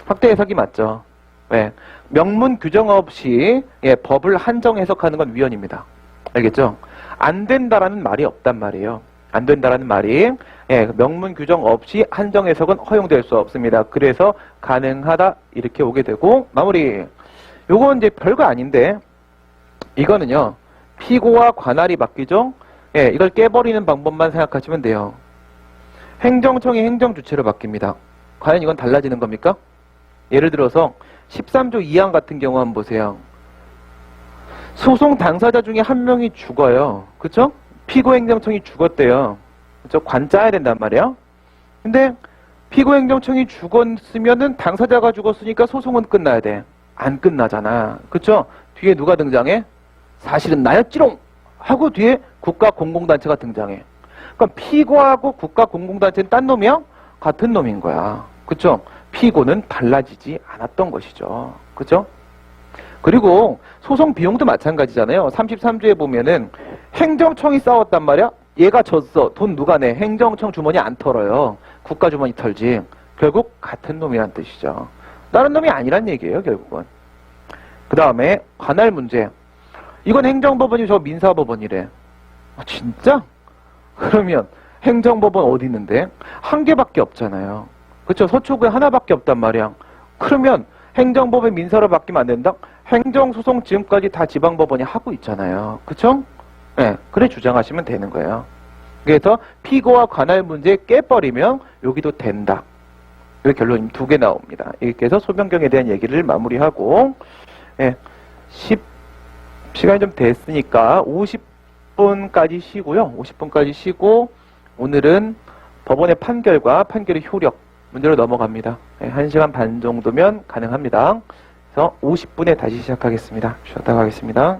확대 해석이 맞죠. 왜? 명문 규정 없이 예, 법을 한정 해석하는 건 위헌입니다. 알겠죠? 안 된다라는 말이 없단 말이에요. 안 된다라는 말이 예, 명문 규정 없이 한정 해석은 허용될 수 없습니다. 그래서 가능하다 이렇게 오게 되고 마무리. 요건 이제 별거 아닌데 이거는요. 피고와 관할이 바뀌죠. 예, 이걸 깨버리는 방법만 생각하시면 돼요. 행정청이 행정주체로 바뀝니다. 과연 이건 달라지는 겁니까? 예를 들어서 13조 2항 같은 경우 한번 보세요. 소송 당사자 중에 한 명이 죽어요. 그쵸? 피고행정청이 죽었대요. 그쵸? 관 짜야 된단 말이에요. 근데 피고행정청이 죽었으면은 당사자가 죽었으니까 소송은 끝나야 돼. 안 끝나잖아. 그쵸? 뒤에 누가 등장해? 사실은 나였지롱! 하고 뒤에 국가공공단체가 등장해. 그러니까 피고하고 국가공공단체는 딴 놈이야? 같은 놈인 거야. 그쵸? 피고는 달라지지 않았던 것이죠. 그죠? 그리고 소송 비용도 마찬가지잖아요. 33조에 보면은 행정청이 싸웠단 말이야? 얘가 졌어. 돈 누가 내? 행정청 주머니 안 털어요. 국가 주머니 털지. 결국 같은 놈이란 뜻이죠. 다른 놈이 아니란 얘기예요, 결국은. 그 다음에 관할 문제. 이건 행정법원이 저 민사법원이래. 아, 진짜? 그러면 행정법원 어디 있는데? 한 개밖에 없잖아요. 그쵸? 서초구에 하나밖에 없단 말이야. 그러면 행정법의 민사로 바뀌면 안 된다? 행정소송 지금까지 다 지방법원이 하고 있잖아요. 그쵸? 네, 그래 주장하시면 되는 거예요. 그래서 피고와 관할 문제 깨버리면 여기도 된다. 이 결론이 두 개 나옵니다. 이렇게 해서 소변경에 대한 얘기를 마무리하고 예, 시간이 좀 됐으니까 50분까지 쉬고요. 50분까지 쉬고 오늘은 법원의 판결과 판결의 효력 문제로 넘어갑니다. 1시간 반 정도면 가능합니다. 그래서 50분에 다시 시작하겠습니다. 쉬었다 가겠습니다.